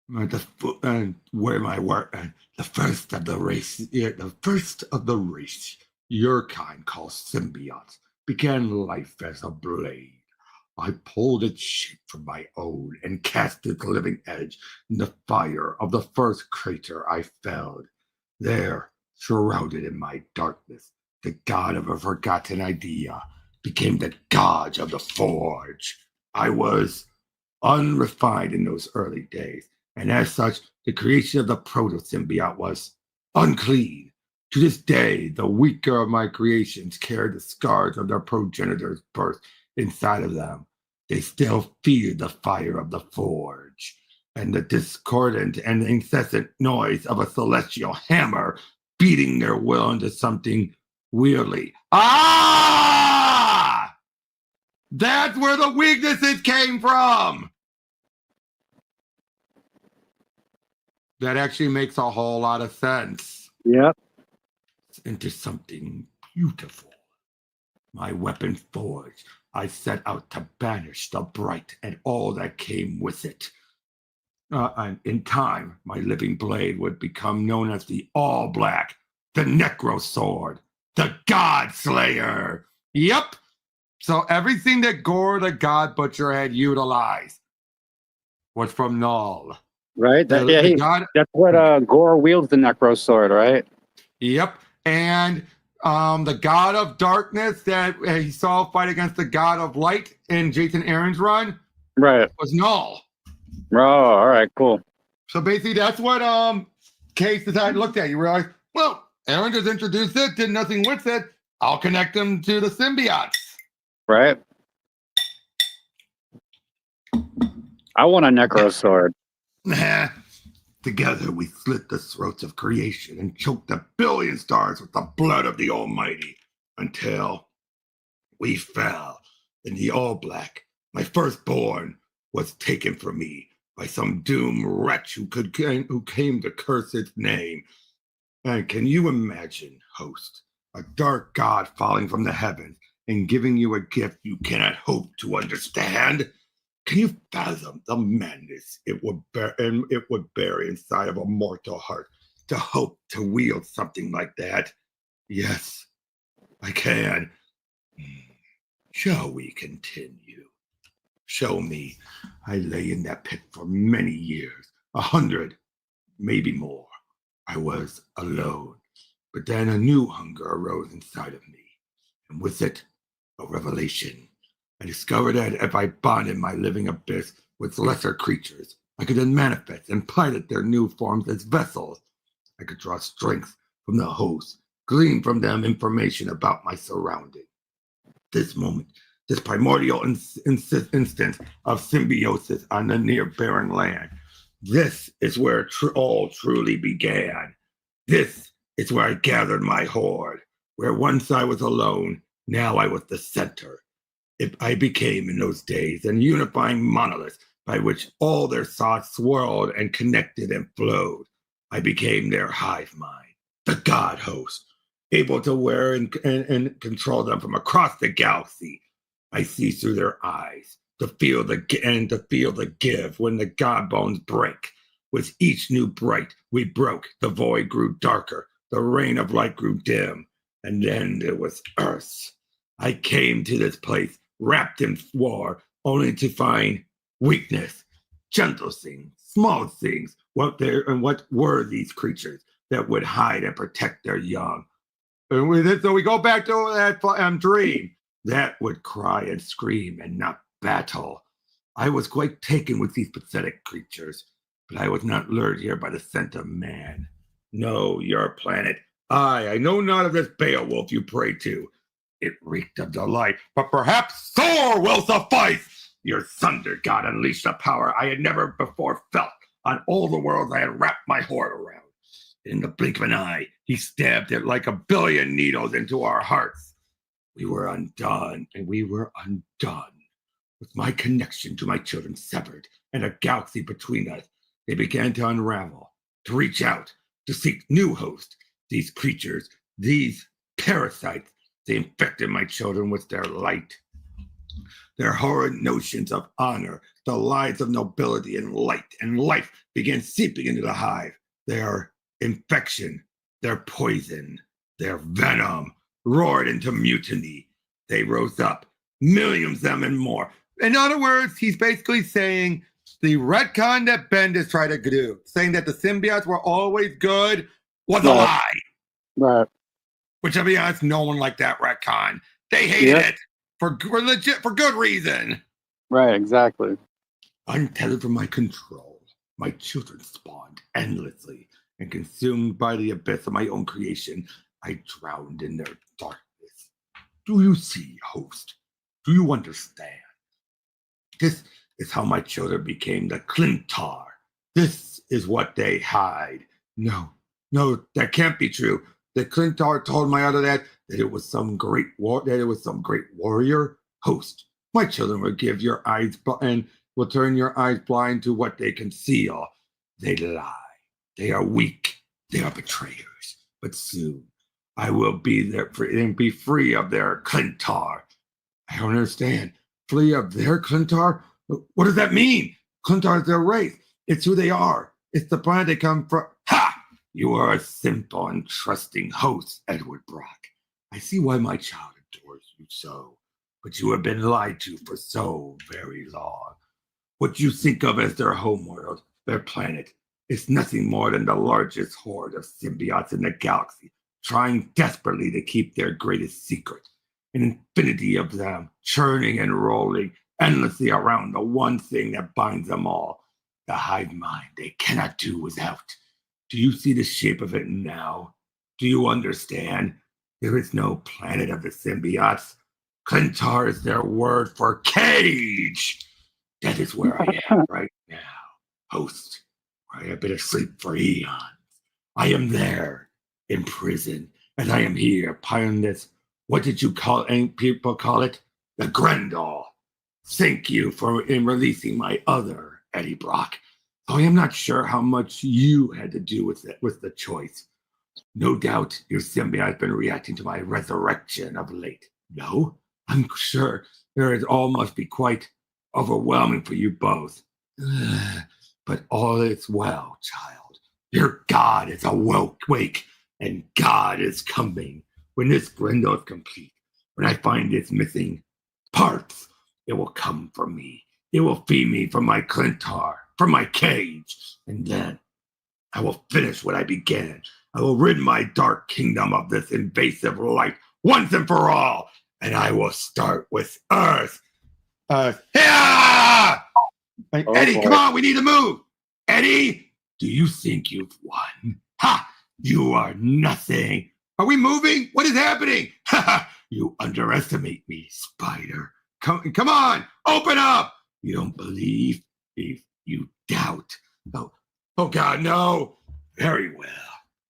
B: Where my work, the first of the race, the first of the race, your kind called symbiotes, began life as a blade. I pulled its shape from my own and cast its living edge in the fire of the first crater I felled. There, shrouded in my darkness, the god of a forgotten idea became the god of the forge. I was unrefined in those early days, and as such, the creation of the proto-symbiote was unclean. To this day, the weaker of my creations carry the scars of their progenitor's birth inside of them. They still feel the fire of the forge and the discordant and incessant noise of a celestial hammer beating their will into something weirdly. Ah! That's where the weaknesses came from! That actually makes a whole lot of sense.
C: Yep.
B: Into something beautiful. My weapon forged, I set out to banish the bright and all that came with it. And in time, my living blade would become known as the All Black, the Necro Sword, the God Slayer. Yep. So everything that Gore the God Butcher had utilized was from Null.
C: Right? That's what Gore wields the Necro Sword, right?
B: Yep. And the god of darkness that he saw fight against the god of light in Jason Aaron's run,
C: right,
B: was Null.
C: Oh, all right, cool.
B: So basically, that's what Case decided looked at. You realize, well, Aaron just introduced it, did nothing with it. I'll connect them to the symbiotes.
C: Right. I want a Necro Sword.
B: Together we slit the throats of creation and choked the billion stars with the blood of the Almighty until we fell in the All Black. My firstborn was taken from me by some doomed wretch who came to curse its name. And can you imagine, host, a dark god falling from the heavens and giving you a gift you cannot hope to understand? Can you fathom the madness it would bear inside of a mortal heart to hope to wield something like that? Yes, I can. Shall we continue? Show me. I lay in that pit for many years, 100, maybe more. I was alone, but then a new hunger arose inside of me, and with it, a revelation. I discovered that if I bonded my living abyss with lesser creatures, I could then manifest and pilot their new forms as vessels. I could draw strength from the host, glean from them information about my surroundings. This moment, this primordial instance of symbiosis on the near barren land, this is where all truly began. This is where I gathered my horde. Where once I was alone, now I was the center. I became in those days a unifying monolith by which all their thoughts swirled and connected and flowed. I became their hive mind, the God host, able to wear and control them from across the galaxy. I see through their eyes, to feel the give when the God bones break. With each new bright we broke, the void grew darker, the rain of light grew dim, and then there was Earth. I came to this place wrapped in war, only to find weakness, gentle things, small things. What were these creatures that would hide and protect their young? And so we go back to that dream that would cry and scream and not battle. I was quite taken with these pathetic creatures, but I was not lured here by the scent of man. No, your planet. I know not of this Beowulf you pray to. It reeked of delight, but perhaps Thor will suffice. Your thunder god unleashed a power I had never before felt on all the worlds I had wrapped my horde around. In the blink of an eye, he stabbed it like a billion needles into our hearts. We were undone, and we were undone. With my connection to my children severed and a galaxy between us, they began to unravel, to reach out, to seek new hosts. These creatures, these parasites, they infected my children with their light. Their horrid notions of honor, the lies of nobility and light and life began seeping into the hive. Their infection, their poison, their venom roared into mutiny. They rose up, millions of them and more. In other words, he's basically saying the retcon that Bendis tried to do, saying that the symbiotes were always good, was a lie.
C: Right.
B: Which, to be honest, no one liked that retcon. They hated it for good reason.
C: Right, exactly.
B: Untethered from my control, my children spawned endlessly, and consumed by the abyss of my own creation, I drowned in their darkness. Do you see, host? Do you understand? This is how my children became the Clintar. This is what they hide. No, that can't be true. The Clintar told my other dad that it was some great warrior host. My children will give your eyes and will turn your eyes blind to what they conceal. They lie. They are weak. They are betrayers. But soon I will be there and be free of their Clintar. I don't understand. Free of their Clintar? What does that mean? Clintar is their race. It's who they are. It's the planet they come from. Ha! You are a simple and trusting host, Edward Brock. I see why my child adores you so. But you have been lied to for so very long. What you think of as their homeworld, their planet, is nothing more than the largest horde of symbiotes in the galaxy, trying desperately to keep their greatest secret. An infinity of them, churning and rolling endlessly around the one thing that binds them all, the hive mind they cannot do without. Do you see the shape of it now? Do you understand? There is no planet of the symbiotes. Clintar is their word for cage. That is where I am right now, host. I have been asleep for eons. I am there, in prison, and I am here, upon this, what did you call it? People call it the Grendel. Thank you for releasing my other Eddie Brock. Though I am not sure how much you had to do with it, with the choice. No doubt your symbiote has been reacting to my resurrection of late. No, I'm sure it all must be quite overwhelming for you both. But all is well, child. Your God is awake, and God is coming. When this Grendel is complete, when I find its missing parts, it will come for me. It will feed me from my clintar, from my cage, and then I will finish what I began. I will rid my dark kingdom of this invasive light once and for all, and I will start with Earth. Yeah! Eddie, come on, we need to move. Eddie, do you think you've won? Ha! You are nothing. Are we moving? What is happening? You underestimate me, spider. Come on, open up. You don't believe if you doubt. Oh God, no. Very well.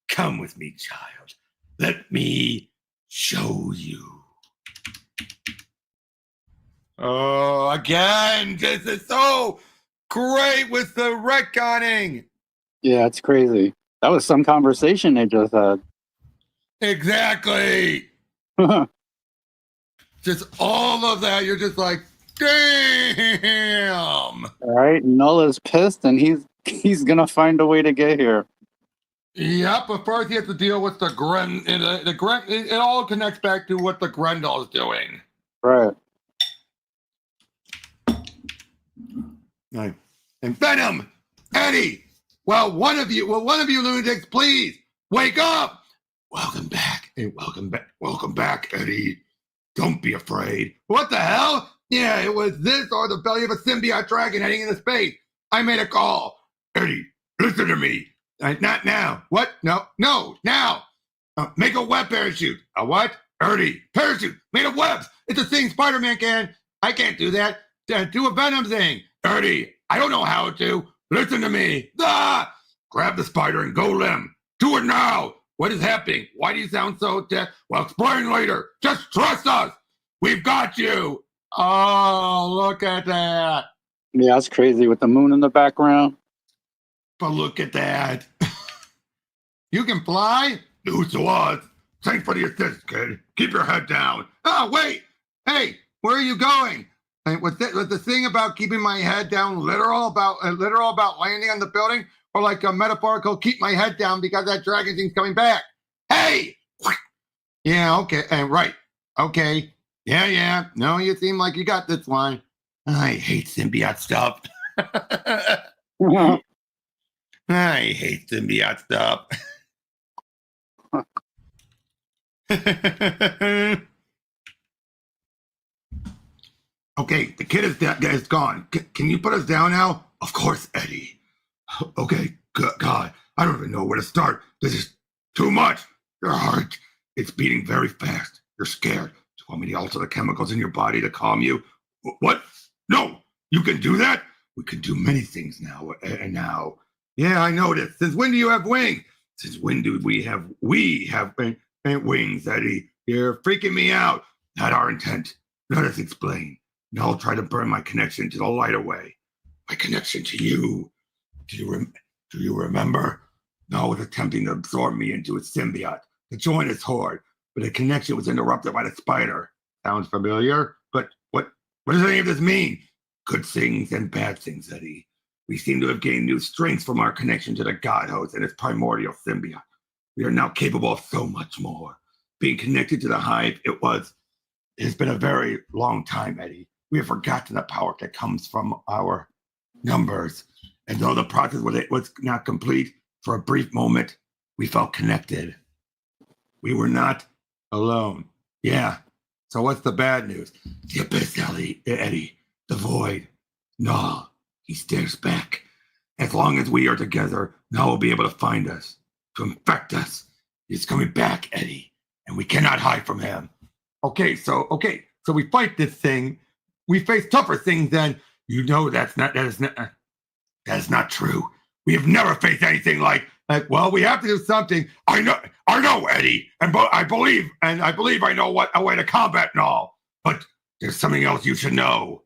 B: Come with me, child. Let me show you. Oh, again, this is so great with the retconning.
C: Yeah, it's crazy. That was some conversation they just had.
B: Exactly. Just all of that. You're just like, damn.
C: All right, Nulla's pissed, and he's gonna find a way to get here.
B: Yep, but first he has to deal with the it all connects back to what the Grendel is doing.
C: Right.
B: Right. And Venom, Eddie. Well, one of you lunatics, please wake up. Welcome back. Hey, welcome back, Eddie. Don't be afraid. What the hell? Yeah, it was this or the belly of a symbiote dragon heading into space. I made a call. Eddie, listen to me. Not now. What? No, now. Make a web parachute. A what? Eddie, parachute made of webs. It's a thing Spider-Man can. I can't do that. Do a Venom thing. Eddie, I don't know how to. Listen to me. Ah! Grab the spider and go limb. Do it now. What is happening? Why do you sound so deaf? Well, explain later. Just trust us. We've got you. Oh, look at that.
C: Yeah, that's crazy with the moon in the background.
B: But look at that. You can fly? News to us. Thanks for the assist, kid. Keep your head down. Oh, wait. Hey, where are you going? Was the thing about keeping my head down literal about landing on the building, or like a metaphorical keep my head down because that dragon thing's coming back? Hey! Yeah, okay, right. Okay. Yeah. No, you seem like you got this one. I hate symbiote stuff. I hate symbiote stuff. Okay, the kid is gone. Can you put us down now? Of course, Eddie. Okay, God, I don't even know where to start. This is too much. Your heart, it's beating very fast. You're scared. Do you want me to alter the chemicals in your body to calm you? What? No, you can do that? We can do many things now. Now. Yeah, I know this. Since when do you have wings? Since when do we have wings, Eddie? You're freaking me out. Not our intent. Let us explain. And I'll try to burn my connection to the light away. My connection to you. Do you remember? Noah was attempting to absorb me into its symbiote, to join its horde, but the connection was interrupted by the spider. Sounds familiar? But what does any of this mean? Good things and bad things, Eddie. We seem to have gained new strengths from our connection to the God host and its primordial symbiote. We are now capable of so much more. Being connected to the hive, it has been a very long time, Eddie. We have forgotten the power that comes from our numbers. And though the process was not complete, for a brief moment, we felt connected. We were not alone. Yeah. So what's the bad news? The abyss, Eddie. The void. No. He stares back. As long as we are together, now we'll be able to find us, to infect us. He's coming back, Eddie, and we cannot hide from him. Okay, so we fight this thing. We face tougher things than that is not true. We have never faced anything like well, we have to do something. I know, Eddie, and I believe I know what a way to combat and all. But there's something else you should know.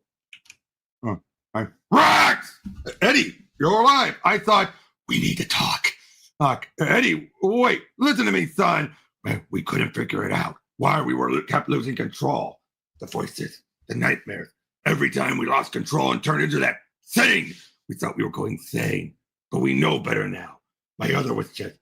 B: Rex! Eddie, you're alive. I thought we need to talk. Eddie, wait, listen to me, son. We couldn't figure it out. Why we kept losing control. the voices, the nightmares. Every time we lost control and turned into that thing, we thought we were going insane, but we know better now. My other was just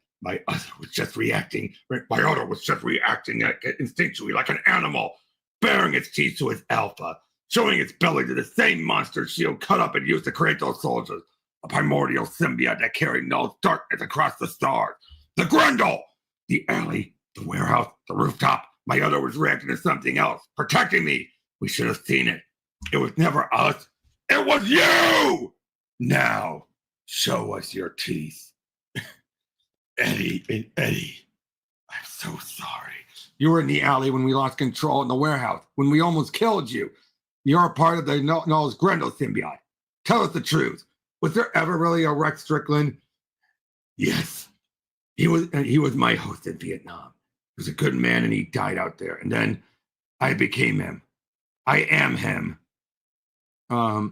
B: reacting. My other was just reacting instinctually like an animal, baring its teeth to its alpha, showing its belly to the same monster shield cut up and used to create those soldiers. A primordial symbiote that carried Null's darkness across the stars. The Grendel! The alley, the warehouse, the rooftop. My other was reacting to something else, protecting me. We should have seen it. It was never us. It was you! Now, show us your teeth. Eddie, I'm so sorry. You were in the alley when we lost control in the warehouse, when we almost killed you. You're a part of the Null's Grendel symbiote. Tell us the truth. Was there ever really a Rex Strickland? Yes. He was my host in Vietnam. He was a good man and he died out there. And then I became him. I am him. I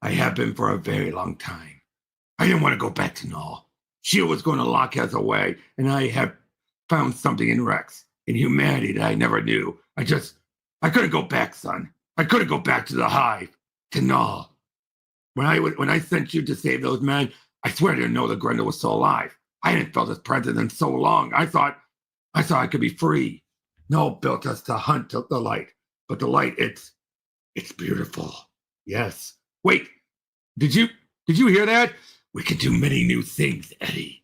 B: have been for a very long time. I didn't want to go back to Null. She was going to lock us away, and I have found something in Rex, in humanity that I never knew. I couldn't go back, son. I couldn't go back to the hive, to Null. When I sent you to save those men, I swear I didn't know the Grendel was still alive. I hadn't felt his presence in so long. I thought I could be free. Null built us to hunt the light, but the light, it's beautiful. Yes. Wait, did you hear that? We can do many new things, Eddie.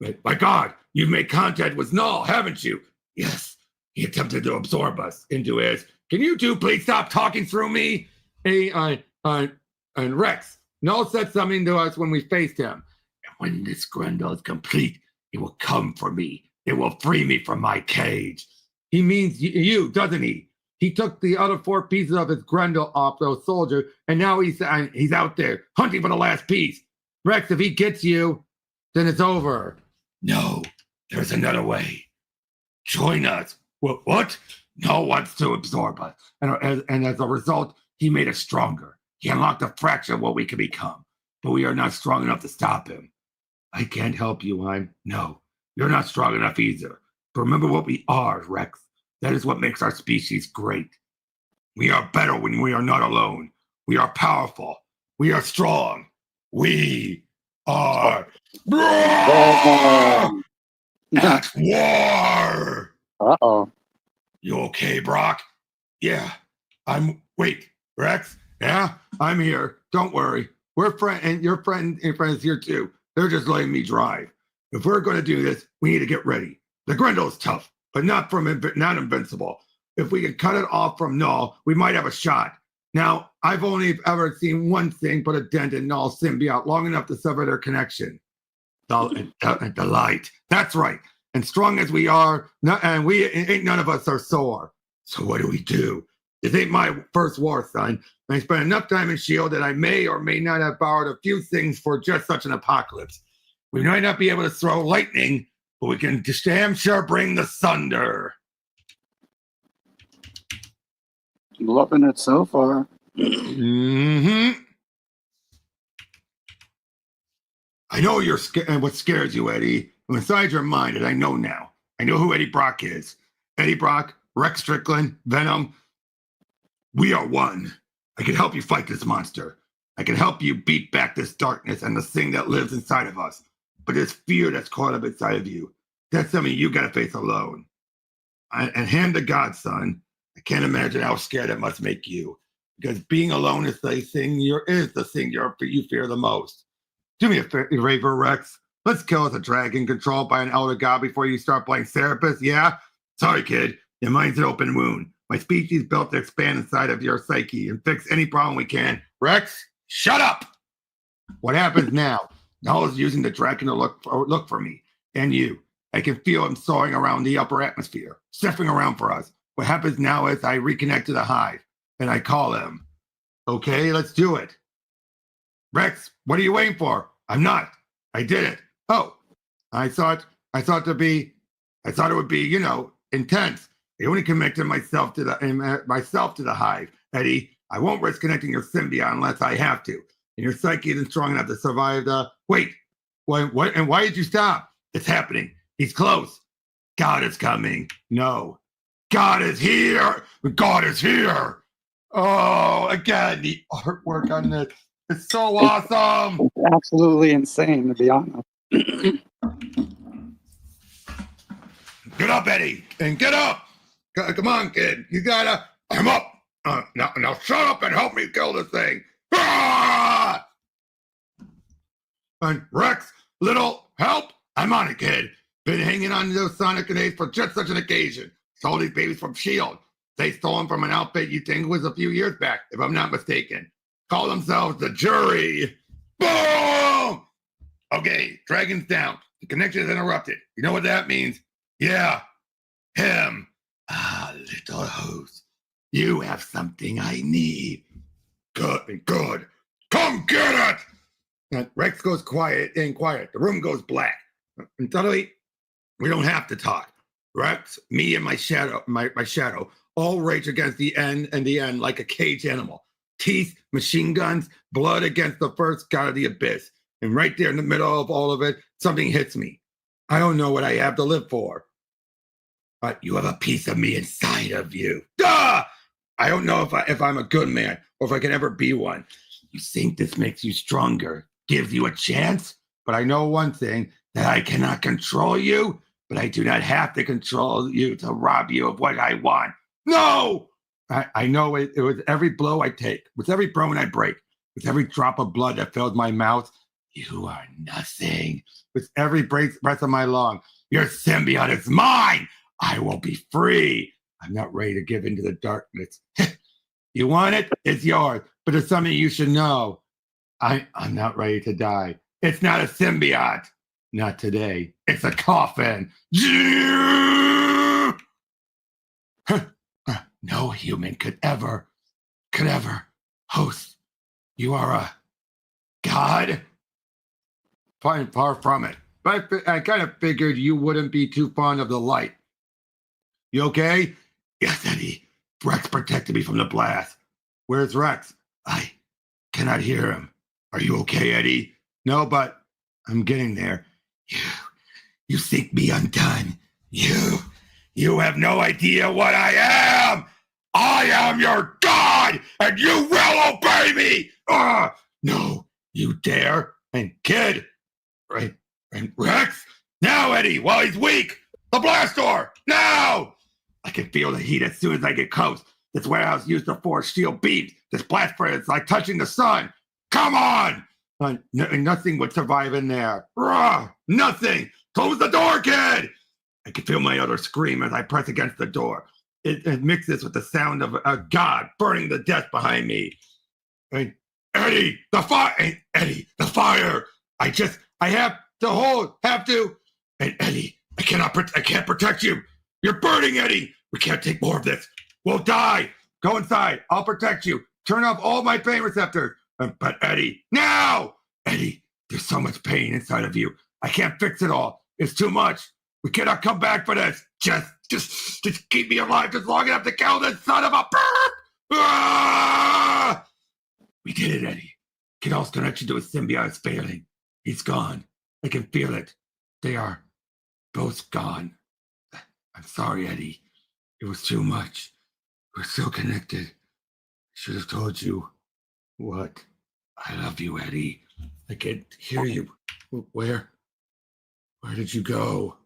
B: But my God, you've made contact with Null, haven't you? Yes. He attempted to absorb us into his. Can you two please stop talking through me? And Rex, Null said something to us when we faced him. And when this Grendel is complete, he will come for me. It will free me from my cage. He means you, doesn't he? He took the other 4 pieces of his Grendel off those soldiers, and now he's out there hunting for the last piece. Rex, if he gets you, then it's over. No, there's another way. Join us. What? Null wants to absorb us. And as a result, he made us stronger. He unlocked a fraction of what we can become. But we are not strong enough to stop him. I can't help you, hon. No, you're not strong enough either. But remember what we are, Rex. That is what makes our species great. We are better when we are not alone. We are powerful. We are strong. We are at war.
C: Uh-oh.
B: You okay, Brock? Yeah. Wait, Rex? Yeah, I'm here. Don't worry. We're friends, and your friend is here too. They're just letting me drive. If we're going to do this, we need to get ready. The Grendel is tough, but not invincible. If we can cut it off from Null, we might have a shot. Now, I've only ever seen one thing put a dent in Null's symbiote long enough to sever their connection. The light. That's right. And strong as we are, ain't none of us are sore. So what do? This ain't my first war, son. I spent enough time in S.H.I.E.L.D. that I may or may not have borrowed a few things for just such an apocalypse. We might not be able to throw lightning, but we can damn sure bring the thunder.
C: Loving it so far.
B: Mm-hmm. I know you're scared. What scares you, Eddie? I'm inside your mind, and I know now. I know who Eddie Brock is. Eddie Brock, Rex Strickland, Venom. We are one. I can help you fight this monster. I can help you beat back this darkness and the thing that lives inside of us. But this fear that's caught up inside of you, that's something you got to face alone. And hand to God, son. I can't imagine how scared it must make you. Because being alone is the thing you fear the most. Do me a favor, Rex. Let's kill a dragon controlled by an elder god before you start playing therapist, yeah? Sorry, kid. Your mind's an open wound. My species built to expand inside of your psyche and fix any problem we can. Rex, shut up! What happens now? Null is using the dragon to look for me and you. I can feel him soaring around the upper atmosphere, sniffing around for us. What happens now is I reconnect to the hive and I call him. Okay, let's do it. Rex, what are you waiting for? I'm not. I did it. Oh, I thought it would be, intense. I only connected myself to the hive. Eddie, I won't risk connecting your symbiote unless I have to. And your psyche isn't strong enough to survive the... Wait, what? And why did you stop? It's happening. He's close. God is coming. No. God is here. God is here. Oh, again, the artwork on this is so awesome.
C: It's absolutely insane, to be honest.
B: Get up, Eddie, and get up. Come on, kid. You gotta. I'm up. Now shut up and help me kill this thing. Ah! And Rex, little help. I'm on it, kid. Been hanging on to those sonic grenades for just such an occasion. Stole these babies from S.H.I.E.L.D. They stole them from an outfit you think was a few years back, if I'm not mistaken. Call themselves the Jury. Boom! Okay, Dragon's down. The connection is interrupted. You know what that means? Yeah, him. Ah, little host. You have something I need. Good. Come get it! And Rex goes quiet. The room goes black. And suddenly, we don't have to talk. Rex, me, and my shadow, all rage against the end like a caged animal. Teeth, machine guns, blood against the first god of the abyss. And right there in the middle of all of it, something hits me. I don't know what I have to live for. But you have a piece of me inside of you. Duh! I don't know if I'm a good man or if I can ever be one. You think this makes you stronger, gives you a chance? But I know one thing, that I cannot control you, but I do not have to control you to rob you of what I want. No! I know it with every blow I take, with every bone I break, with every drop of blood that fills my mouth, you are nothing. With every breath of my lung, your symbiote is mine. I will be free. I'm not ready to give into the darkness. You want it? It's yours. But there's something you should know. I'm not ready to die. It's not a symbiote. Not today. It's a coffin. No human could ever host. You are a god? Far from it. But I kind of figured you wouldn't be too fond of the light. You okay? Yes, Eddie. Rex protected me from the blast. Where's Rex? I cannot hear him. Are you okay, Eddie? No, but I'm getting there. You seek me undone. You have no idea what I am. I am your God, and you will obey me. No, you dare. And kid, right, and Rex. Now, Eddie, while he's weak, the blast door. Now. I can feel the heat as soon as I get close. This warehouse used to force shield beams. This blast fire is like touching the sun. Come on! Nothing would survive in there. Nothing! Close the door, kid! I can feel my other scream as I press against the door. It mixes with the sound of a god burning the death behind me. Eddie, the fire! Eddie, the fire! I have to. And Eddie, I can't protect you. You're burning, Eddie. We can't take more of this. We'll die. Go inside. I'll protect you. Turn off all my pain receptors. But Eddie, now! Eddie, there's so much pain inside of you. I can't fix it all. It's too much. We cannot come back for this. Just keep me alive just long enough to kill this son of a Ah! We did it, Eddie. Kidall's connection to his symbiote is failing. He's gone. I can feel it. They are both gone. I'm sorry, Eddie. It was too much. We're so connected. I should have told you what. I love you, Eddie. I can't hear you. Where did you go?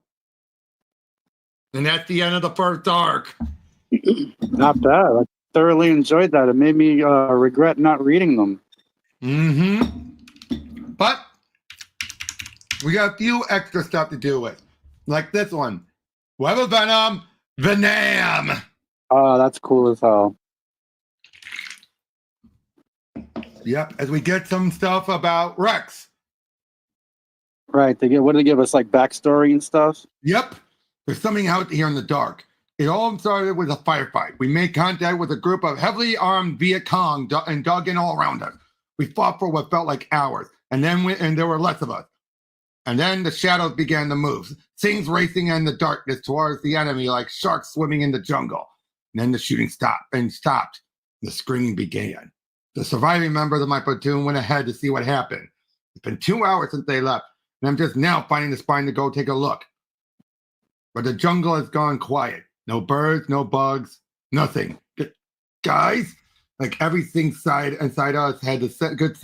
B: And that's the end of the first arc.
C: Not bad. I thoroughly enjoyed that. It made me regret not reading them.
B: Mm-hmm. But we got a few extra stuff to do with. Like this one. Web of Venom, Venom.
C: Oh, that's cool as hell.
B: Yep, as we get some stuff about Rex.
C: Right. What do they give us, like backstory and stuff?
B: Yep. There's something out here in the dark. It all started with a firefight. We made contact with a group of heavily armed Viet Cong and dug in all around us. We fought for what felt like hours, and there were less of us. And then the shadows began to move, things racing in the darkness towards the enemy like sharks swimming in the jungle. And then the shooting stopped. The screaming began. The surviving members of my platoon went ahead to see what happened. It's been 2 hours since they left, and I'm just now finding the spine to go take a look. But the jungle has gone quiet. No birds, no bugs, nothing. Guys, like everything inside us had the good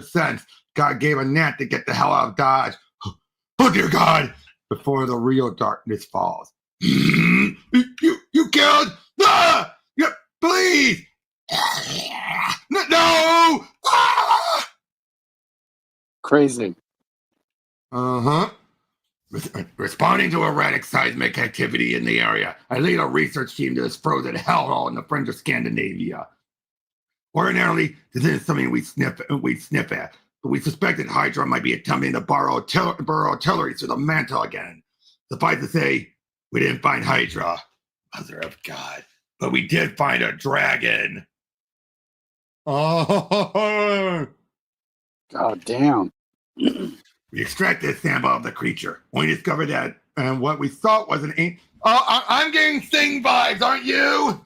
B: sense. God gave a gnat to get the hell out of Dodge. Oh dear God! Before the real darkness falls. You killed. Ah! Yeah, please. No. Ah!
C: Crazy.
B: Uh-huh. Responding to erratic seismic activity in the area, I lead a research team to this frozen hellhole in the fringe of Scandinavia. Ordinarily, this isn't something we sniff at, but we suspected Hydra might be attempting to burrow artillery through the mantle again. Suffice to say, we didn't find Hydra, Mother of God, but we did find a dragon. Oh,
C: damn.
B: We extracted a sample of the creature. We discovered that, and what we thought was an ancient. Oh, I'm getting Thing vibes, aren't you?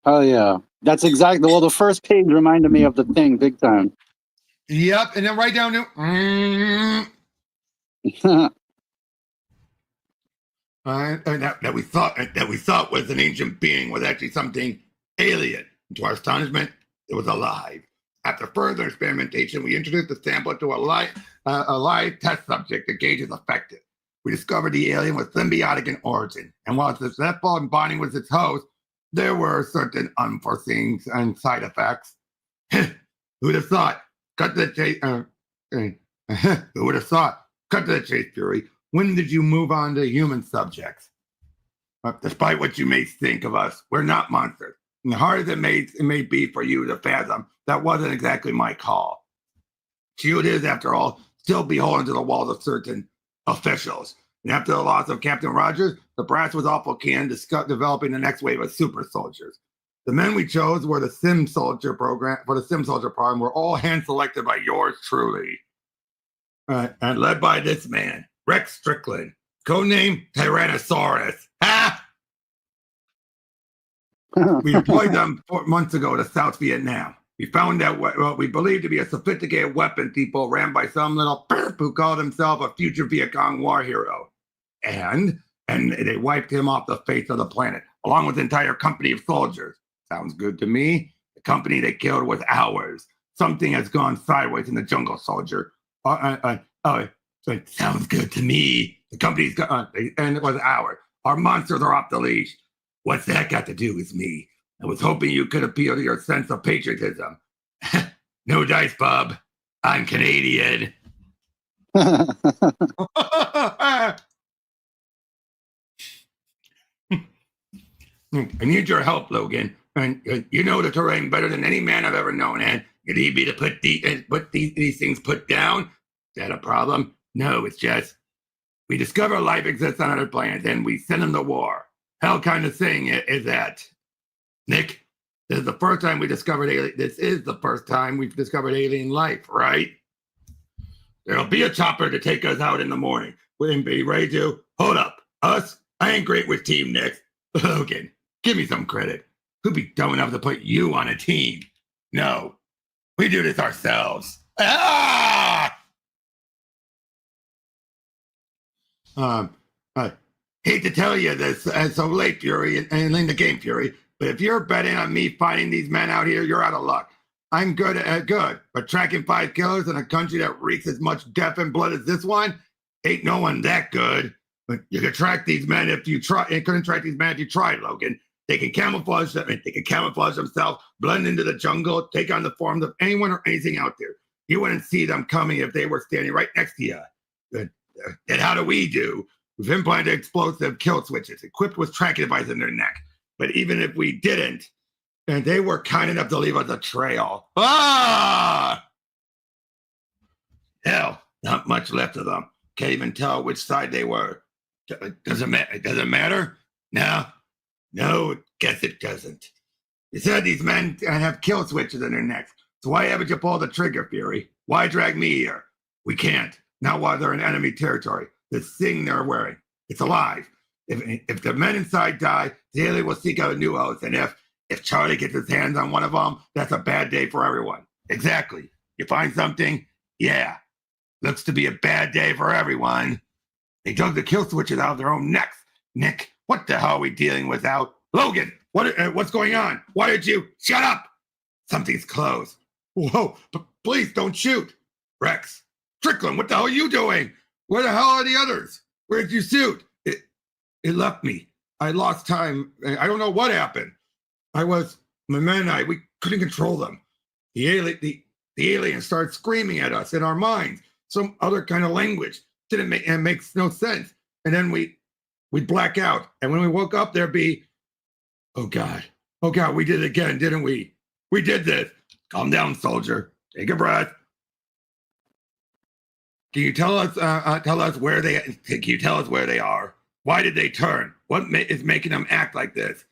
C: Oh yeah, that's exactly. Well, the first page reminded me of the Thing, big time.
B: Yep, and then right down to. That we thought was an ancient being was actually something alien. And to our astonishment, it was alive. After further experimentation, we introduced the sample to a live test subject to gauge its effective. We discovered the alien was symbiotic in origin, and while its successful in bonding with its host, there were certain unforeseen side effects. Who would have thought? Cut to the chase. Who would have thought? Cut to the chase, Fury. When did you move on to human subjects? Despite what you may think of us, we're not monsters. And hard as it may be for you to fathom, that wasn't exactly my call. Shield is, after all, still beholden to the walls of certain officials. And after the loss of Captain Rogers, the brass was awful keen to developing the next wave of super soldiers. The men we chose were the Sim Soldier program were all hand selected by yours truly. And led by this man, Rex Strickland, codename Tyrannosaurus. Ha! We deployed them 4 months ago to South Vietnam. We found out what we believed to be a sophisticated weapon depot ran by some little perp who called himself a future Viet Cong war hero. And they wiped him off the face of the planet, along with an entire company of soldiers. Sounds good to me. The company they killed was ours. Something has gone sideways in the jungle, soldier. It sounds good to me. The company's gone, and it was ours. Our monsters are off the leash. What's that got to do with me? I was hoping you could appeal to your sense of patriotism. No dice, Bob. I'm Canadian. I need your help, Logan. And you know the terrain better than any man I've ever known. And you need me to put these things put down? Is that a problem? No, it's just we discover life exists on other planets and we send them to war. Hell kind of thing is that. Nick, this is the first time we've discovered alien life, right? There'll be a chopper to take us out in the morning. We'll be ready to hold up. Us? I ain't great with team, Nick. Logan, give me some credit. Who'd be dumb enough to put you on a team? No, we do this ourselves. Ah! I hate to tell you this so late, Fury, and in the game, Fury, but if you're betting on me finding these men out here, you're out of luck. I'm good at good, but tracking 5 killers in a country that reeks as much death and blood as this one, ain't no one that good. But you could track these men if you try. You couldn't track these men if you tried, Logan. They can camouflage them. They can camouflage themselves, blend into the jungle, take on the forms of anyone or anything out there. You wouldn't see them coming if they were standing right next to you. Then how do we do? We've implanted explosive kill switches equipped with tracking devices in their neck. But even if we didn't, and they were kind enough to leave us a trail. Ah! Hell, not much left of them. Can't even tell which side they were. Does it matter? No, guess it doesn't. You said these men have kill switches in their necks. So why haven't you pulled the trigger, Fury? Why drag me here? We can't. Not while they're in enemy territory. This thing they're wearing, it's alive. If the men inside die, the alien will seek out a new host. And if Charlie gets his hands on one of them, that's a bad day for everyone. Exactly. You find something? Yeah. Looks to be a bad day for everyone. They dug the kill switches out of their own necks. Nick, what the hell are we dealing with out? Logan, what's going on? Why did you shut up? Something's closed. Whoa, please don't shoot. Rex, Strickland, what the hell are you doing? Where the hell are the others? Where did you shoot? It left me. I lost time. I don't know what happened. My men and I, we couldn't control them. The alien started screaming at us in our minds, some other kind of language. It makes no sense. And then we'd black out. And when we woke up, there'd be, oh God, we did it again, didn't we? We did this. Calm down, soldier. Take a breath. Can you tell us where they are? Why did they turn? What is making them act like this?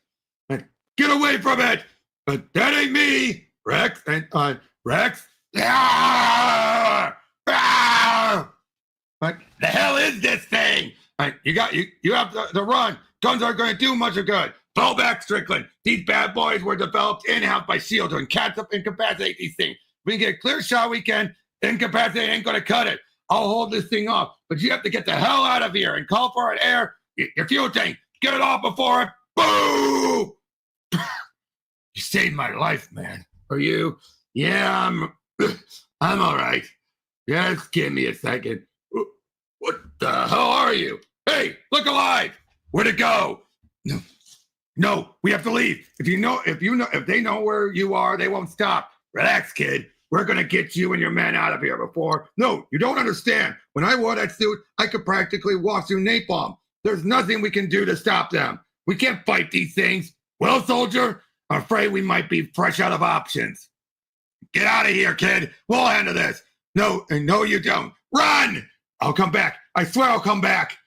B: Get away from it! But that ain't me, Rex. And Rex. Ah! Ah! What the hell is this thing? You have to run. Guns aren't going to do much of good. Fall back, Strickland. These bad boys were developed in-house by S.H.I.E.L.D. to incapacitate these things. If we can get a clear shot, we can. Incapacitate ain't going to cut it. I'll hold this thing off, but you have to get the hell out of here and call for an air. Your fuel tank. Get it off before it. Boom! You saved my life, man. Are you? Yeah, I'm all right. Just give me a second. What the hell are you? Hey, look alive! Where'd it go? No, we have to leave. If they know where you are, they won't stop. Relax, kid. We're gonna get you and your men out of here before. No, you don't understand. When I wore that suit, I could practically walk through napalm. There's nothing we can do to stop them. We can't fight these things. Well, soldier, I'm afraid we might be fresh out of options. Get out of here, kid. We'll handle this. No, you don't. Run! I'll come back. I swear I'll come back.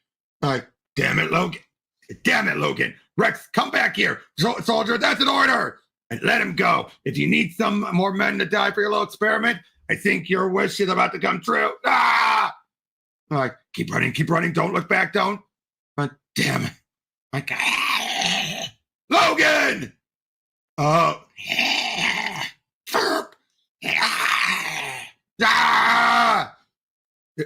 B: Damn it, Logan. Rex, come back here. Soldier, that's an order. And let him go. If you need some more men to die for your little experiment, I think your wish is about to come true. Ah! Keep running. Don't look back, don't. Damn it. My God. Logan! Oh. Ah!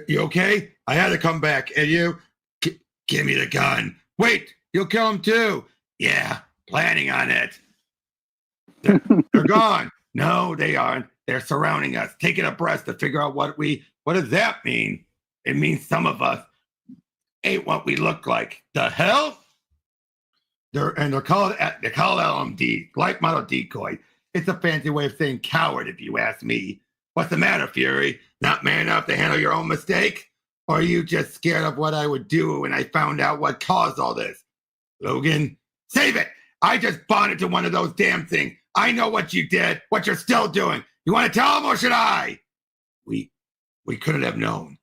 B: You okay? I had to come back. And you? Give me the gun. Wait, you'll kill him too. Yeah, planning on it. They're gone. No, they aren't. They're surrounding us, taking a breath to figure out what does that mean? It means some of us ain't what we look like. The hell? They're called LMD, light model decoy. It's a fancy way of saying coward, if you ask me. What's the matter, Fury? Not man enough to handle your own mistake? Or are you just scared of what I would do when I found out what caused all this? Logan, save it! I just bonded to one of those damn things. I know what you did, what you're still doing. You want to tell him or should I? We couldn't have known.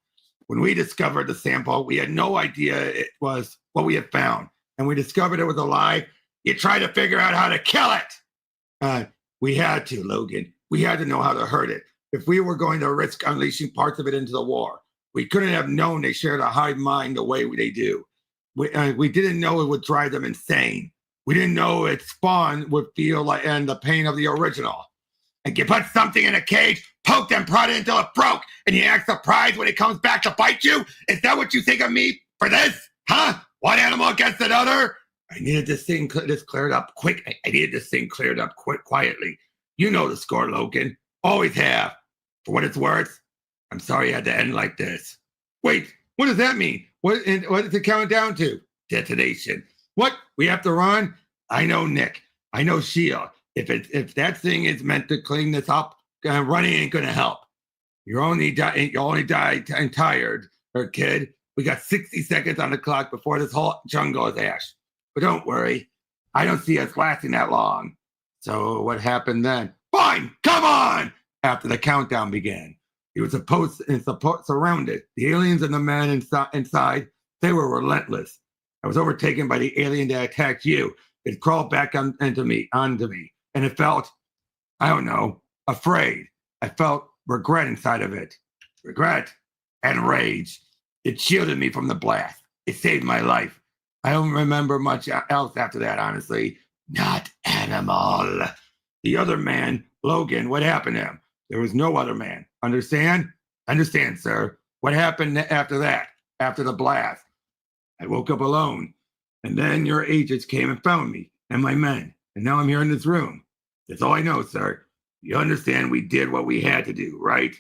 B: When we discovered the sample, we had no idea it was what we had found. And we discovered it was alive. You tried to figure out how to kill it. We had to, Logan. We had to know how to hurt it. If we were going to risk unleashing parts of it into the war, we couldn't have known they shared a hive mind the way they do. We didn't know it would drive them insane. We didn't know its spawn would feel like and the pain of the original. And you put something in a cage, poked and prodded until it broke, and you act surprised when it comes back to bite you? Is that what you think of me for this? Huh? One animal against another? I needed this thing cleared up quick. I needed this thing cleared up quietly. You know the score, Logan. Always have. For what it's worth, I'm sorry it had to end like this. Wait, what does that mean? What is it counting down to? Detonation. What? We have to run? I know Nick. I know S.H.I.E.L.D. If that thing is meant to clean this up, running ain't gonna help. You only die tired, kid. We got 60 seconds on the clock before this whole jungle is ash. But don't worry, I don't see us lasting that long. So what happened then? Fine, come on! After the countdown began, he was surrounded. The aliens and the men inside, they were relentless. I was overtaken by the alien that attacked you. It crawled back onto me, and it felt, I don't know, afraid. I felt regret inside of it. Regret and rage. It shielded me from the blast. It saved my life. I don't remember much else after that, honestly. Not animal. The other man, Logan, what happened to him? There was no other man. Understand? Understand, sir. What happened after that? After the blast? I woke up alone. And then your agents came and found me and my men. And now I'm here in this room. That's all I know, sir. You understand we did what we had to do, right?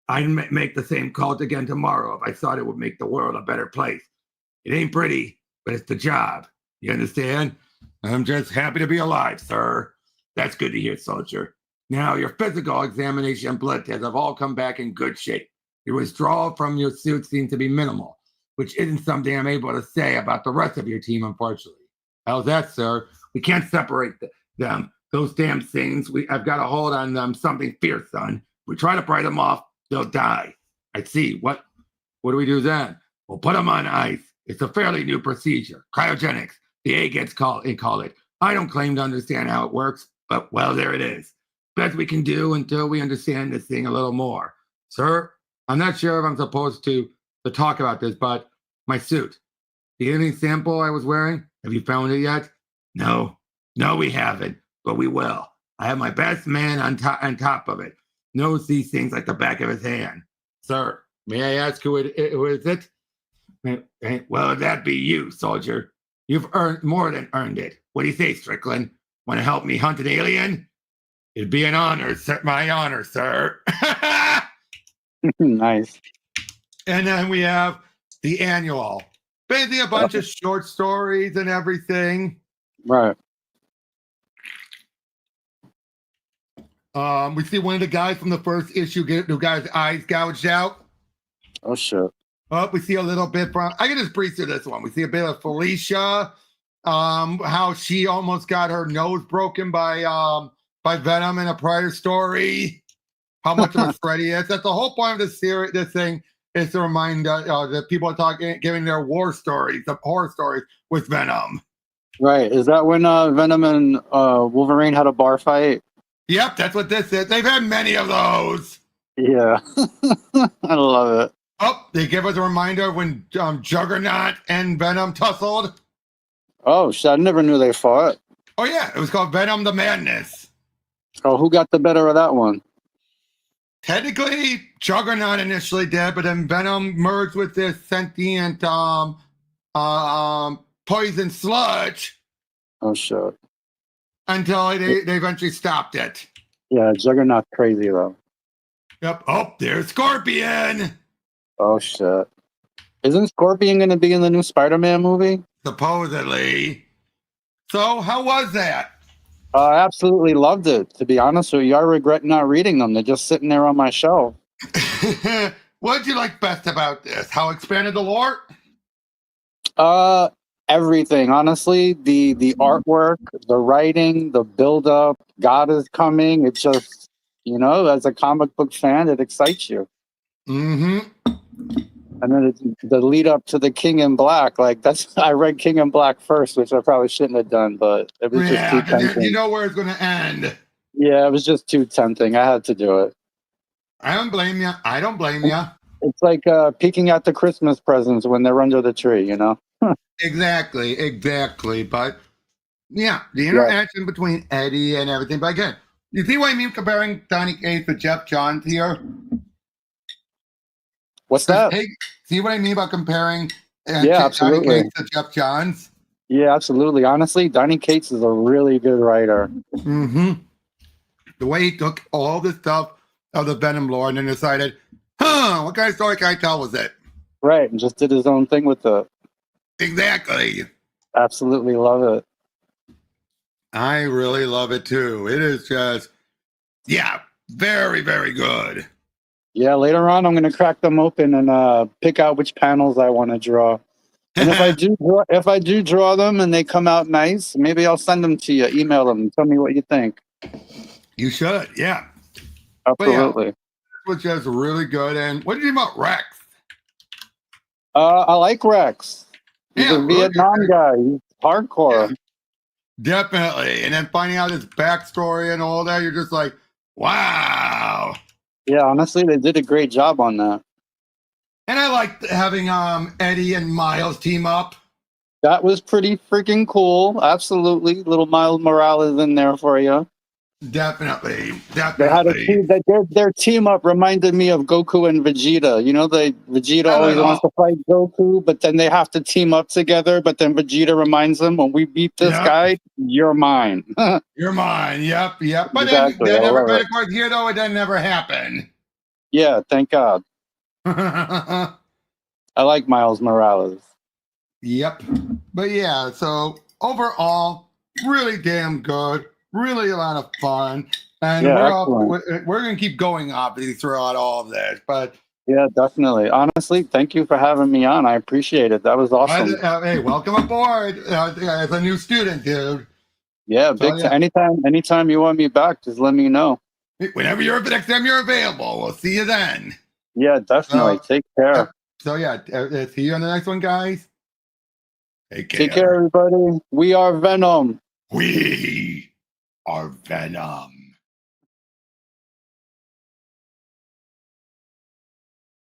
B: I'd make the same call again tomorrow if I thought it would make the world a better place. It ain't pretty, but it's the job. You understand? I'm just happy to be alive, sir. That's good to hear, soldier. Now, your physical examination and blood tests have all come back in good shape. Your withdrawal from your suit seems to be minimal, which isn't something I'm able to say about the rest of your team, unfortunately. How's that, sir? We can't separate them. Those damn things, I've got a hold on them, something fierce, son. If we try to pry them off, they'll die. I see. What do we do then? We'll put them on ice. It's a fairly new procedure. Cryogenics. The agents call it. I don't claim to understand how it works, but, well, there it is. Best we can do until we understand this thing a little more. Sir, I'm not sure if I'm supposed to talk about this, but my suit. The alien sample I was wearing, have you found it yet? No, we haven't, but we will. I have my best man on top of it. Knows these things like the back of his hand. Sir, may I ask who is it? Well, that'd be you, soldier. You've earned more than earned it. What do you say, Strickland? Want to help me hunt an alien? It'd be an honor, sir. My honor, sir.
C: Nice.
B: And then we have the annual. Basically a bunch of short stories and everything.
C: Right.
B: We see one of the guys from the first issue who got his eyes gouged out.
C: Oh, shit.
B: Oh, we see a little bit from, I can just breeze through this one. We see a bit of Felicia, how she almost got her nose broken by Venom in a prior story. How much of a threat he is. That's the whole point of this series. This thing is to remind that people are giving their war stories, the horror stories with Venom.
C: Right. Is that when Venom and Wolverine had a bar fight?
B: Yep, that's what this is. They've had many of those.
C: Yeah. I love it.
B: Oh, they give us a reminder of when Juggernaut and Venom tussled.
C: Oh, shit. I never knew they fought.
B: Oh, yeah. It was called Venom the Madness.
C: Oh, who got the better of that one?
B: Technically, Juggernaut initially did, but then Venom merged with this sentient poison sludge.
C: Oh, shit.
B: Until they eventually stopped it.
C: Yeah, Juggernaut's crazy, though.
B: Yep. Oh, there's Scorpion.
C: Oh, shit. Isn't Scorpion going to be in the new Spider-Man movie?
B: Supposedly. So, how was that?
C: I absolutely loved it. To be honest with you, I regret not reading them. They're just sitting there on my shelf.
B: What did you like best about this? How expanded the lore?
C: Everything. Honestly, the artwork, the writing, the build-up, God is coming. It's just, as a comic book fan, it excites you.
B: Mm-hmm.
C: And then the lead up to the King in Black, I read King in Black first, which I probably shouldn't have done, but it was just too tempting.
B: You know where it's going to end.
C: Yeah, it was just too tempting. I had to do it.
B: I don't blame you.
C: It's like peeking at the Christmas presents when they're under the tree,
B: Exactly. But yeah, the interaction between Eddie and everything. But again, you see what I mean comparing Donny Cate to Jeff Johns here?
C: What's that?
B: See what I mean about comparing
C: absolutely.
B: Donny Cate to Jeff Johns?
C: Yeah, absolutely. Honestly, Donny Cates is a really good writer.
B: Mm-hmm. The way he took all the stuff of the Venom lore and then decided, what kind of story can I tell with it?
C: Right, and just did his own thing with it.
B: Exactly.
C: Absolutely love it.
B: I really love it too. It is just, very, very good.
C: Yeah, later on I'm going to crack them open and pick out which panels I want to draw. And if I do draw them and they come out nice, maybe I'll send them to you, email them, tell me what you think.
B: You should, yeah.
C: Absolutely.
B: It was just really good. And what did you think about Rex?
C: I like Rex. He's a Vietnam guy. He's hardcore.
B: Yeah, definitely. And then finding out his backstory and all that, you're just like, wow.
C: Yeah, honestly, they did a great job on that.
B: And I liked having Eddie and Miles team up.
C: That was pretty freaking cool. Absolutely. Little Miles Morales in there for you.
B: Definitely.
C: They had a team. Their team up reminded me of Goku and Vegeta. You know, Vegeta always wants to fight Goku, but then they have to team up together. But then Vegeta reminds them, when we beat this guy, you're mine.
B: You're mine. Yep. But
C: Exactly.
B: but of course, here though, it doesn't never happen.
C: Yeah, thank God. I like Miles Morales.
B: Yep. But yeah, so overall, really damn good. Really a lot of fun. And we're going to keep going, obviously, throughout all of this. But
C: yeah, definitely. Honestly, thank you for having me on. I appreciate it. That was awesome.
B: Hey, welcome aboard as a new student, dude.
C: Yeah, big time. Anytime you want me back, just let me know.
B: Whenever next time you're available, we'll see you then.
C: Yeah, definitely. Take care.
B: So yeah, see you on the next one, guys.
C: Take care, everybody. We are Venom.
B: We are Venom.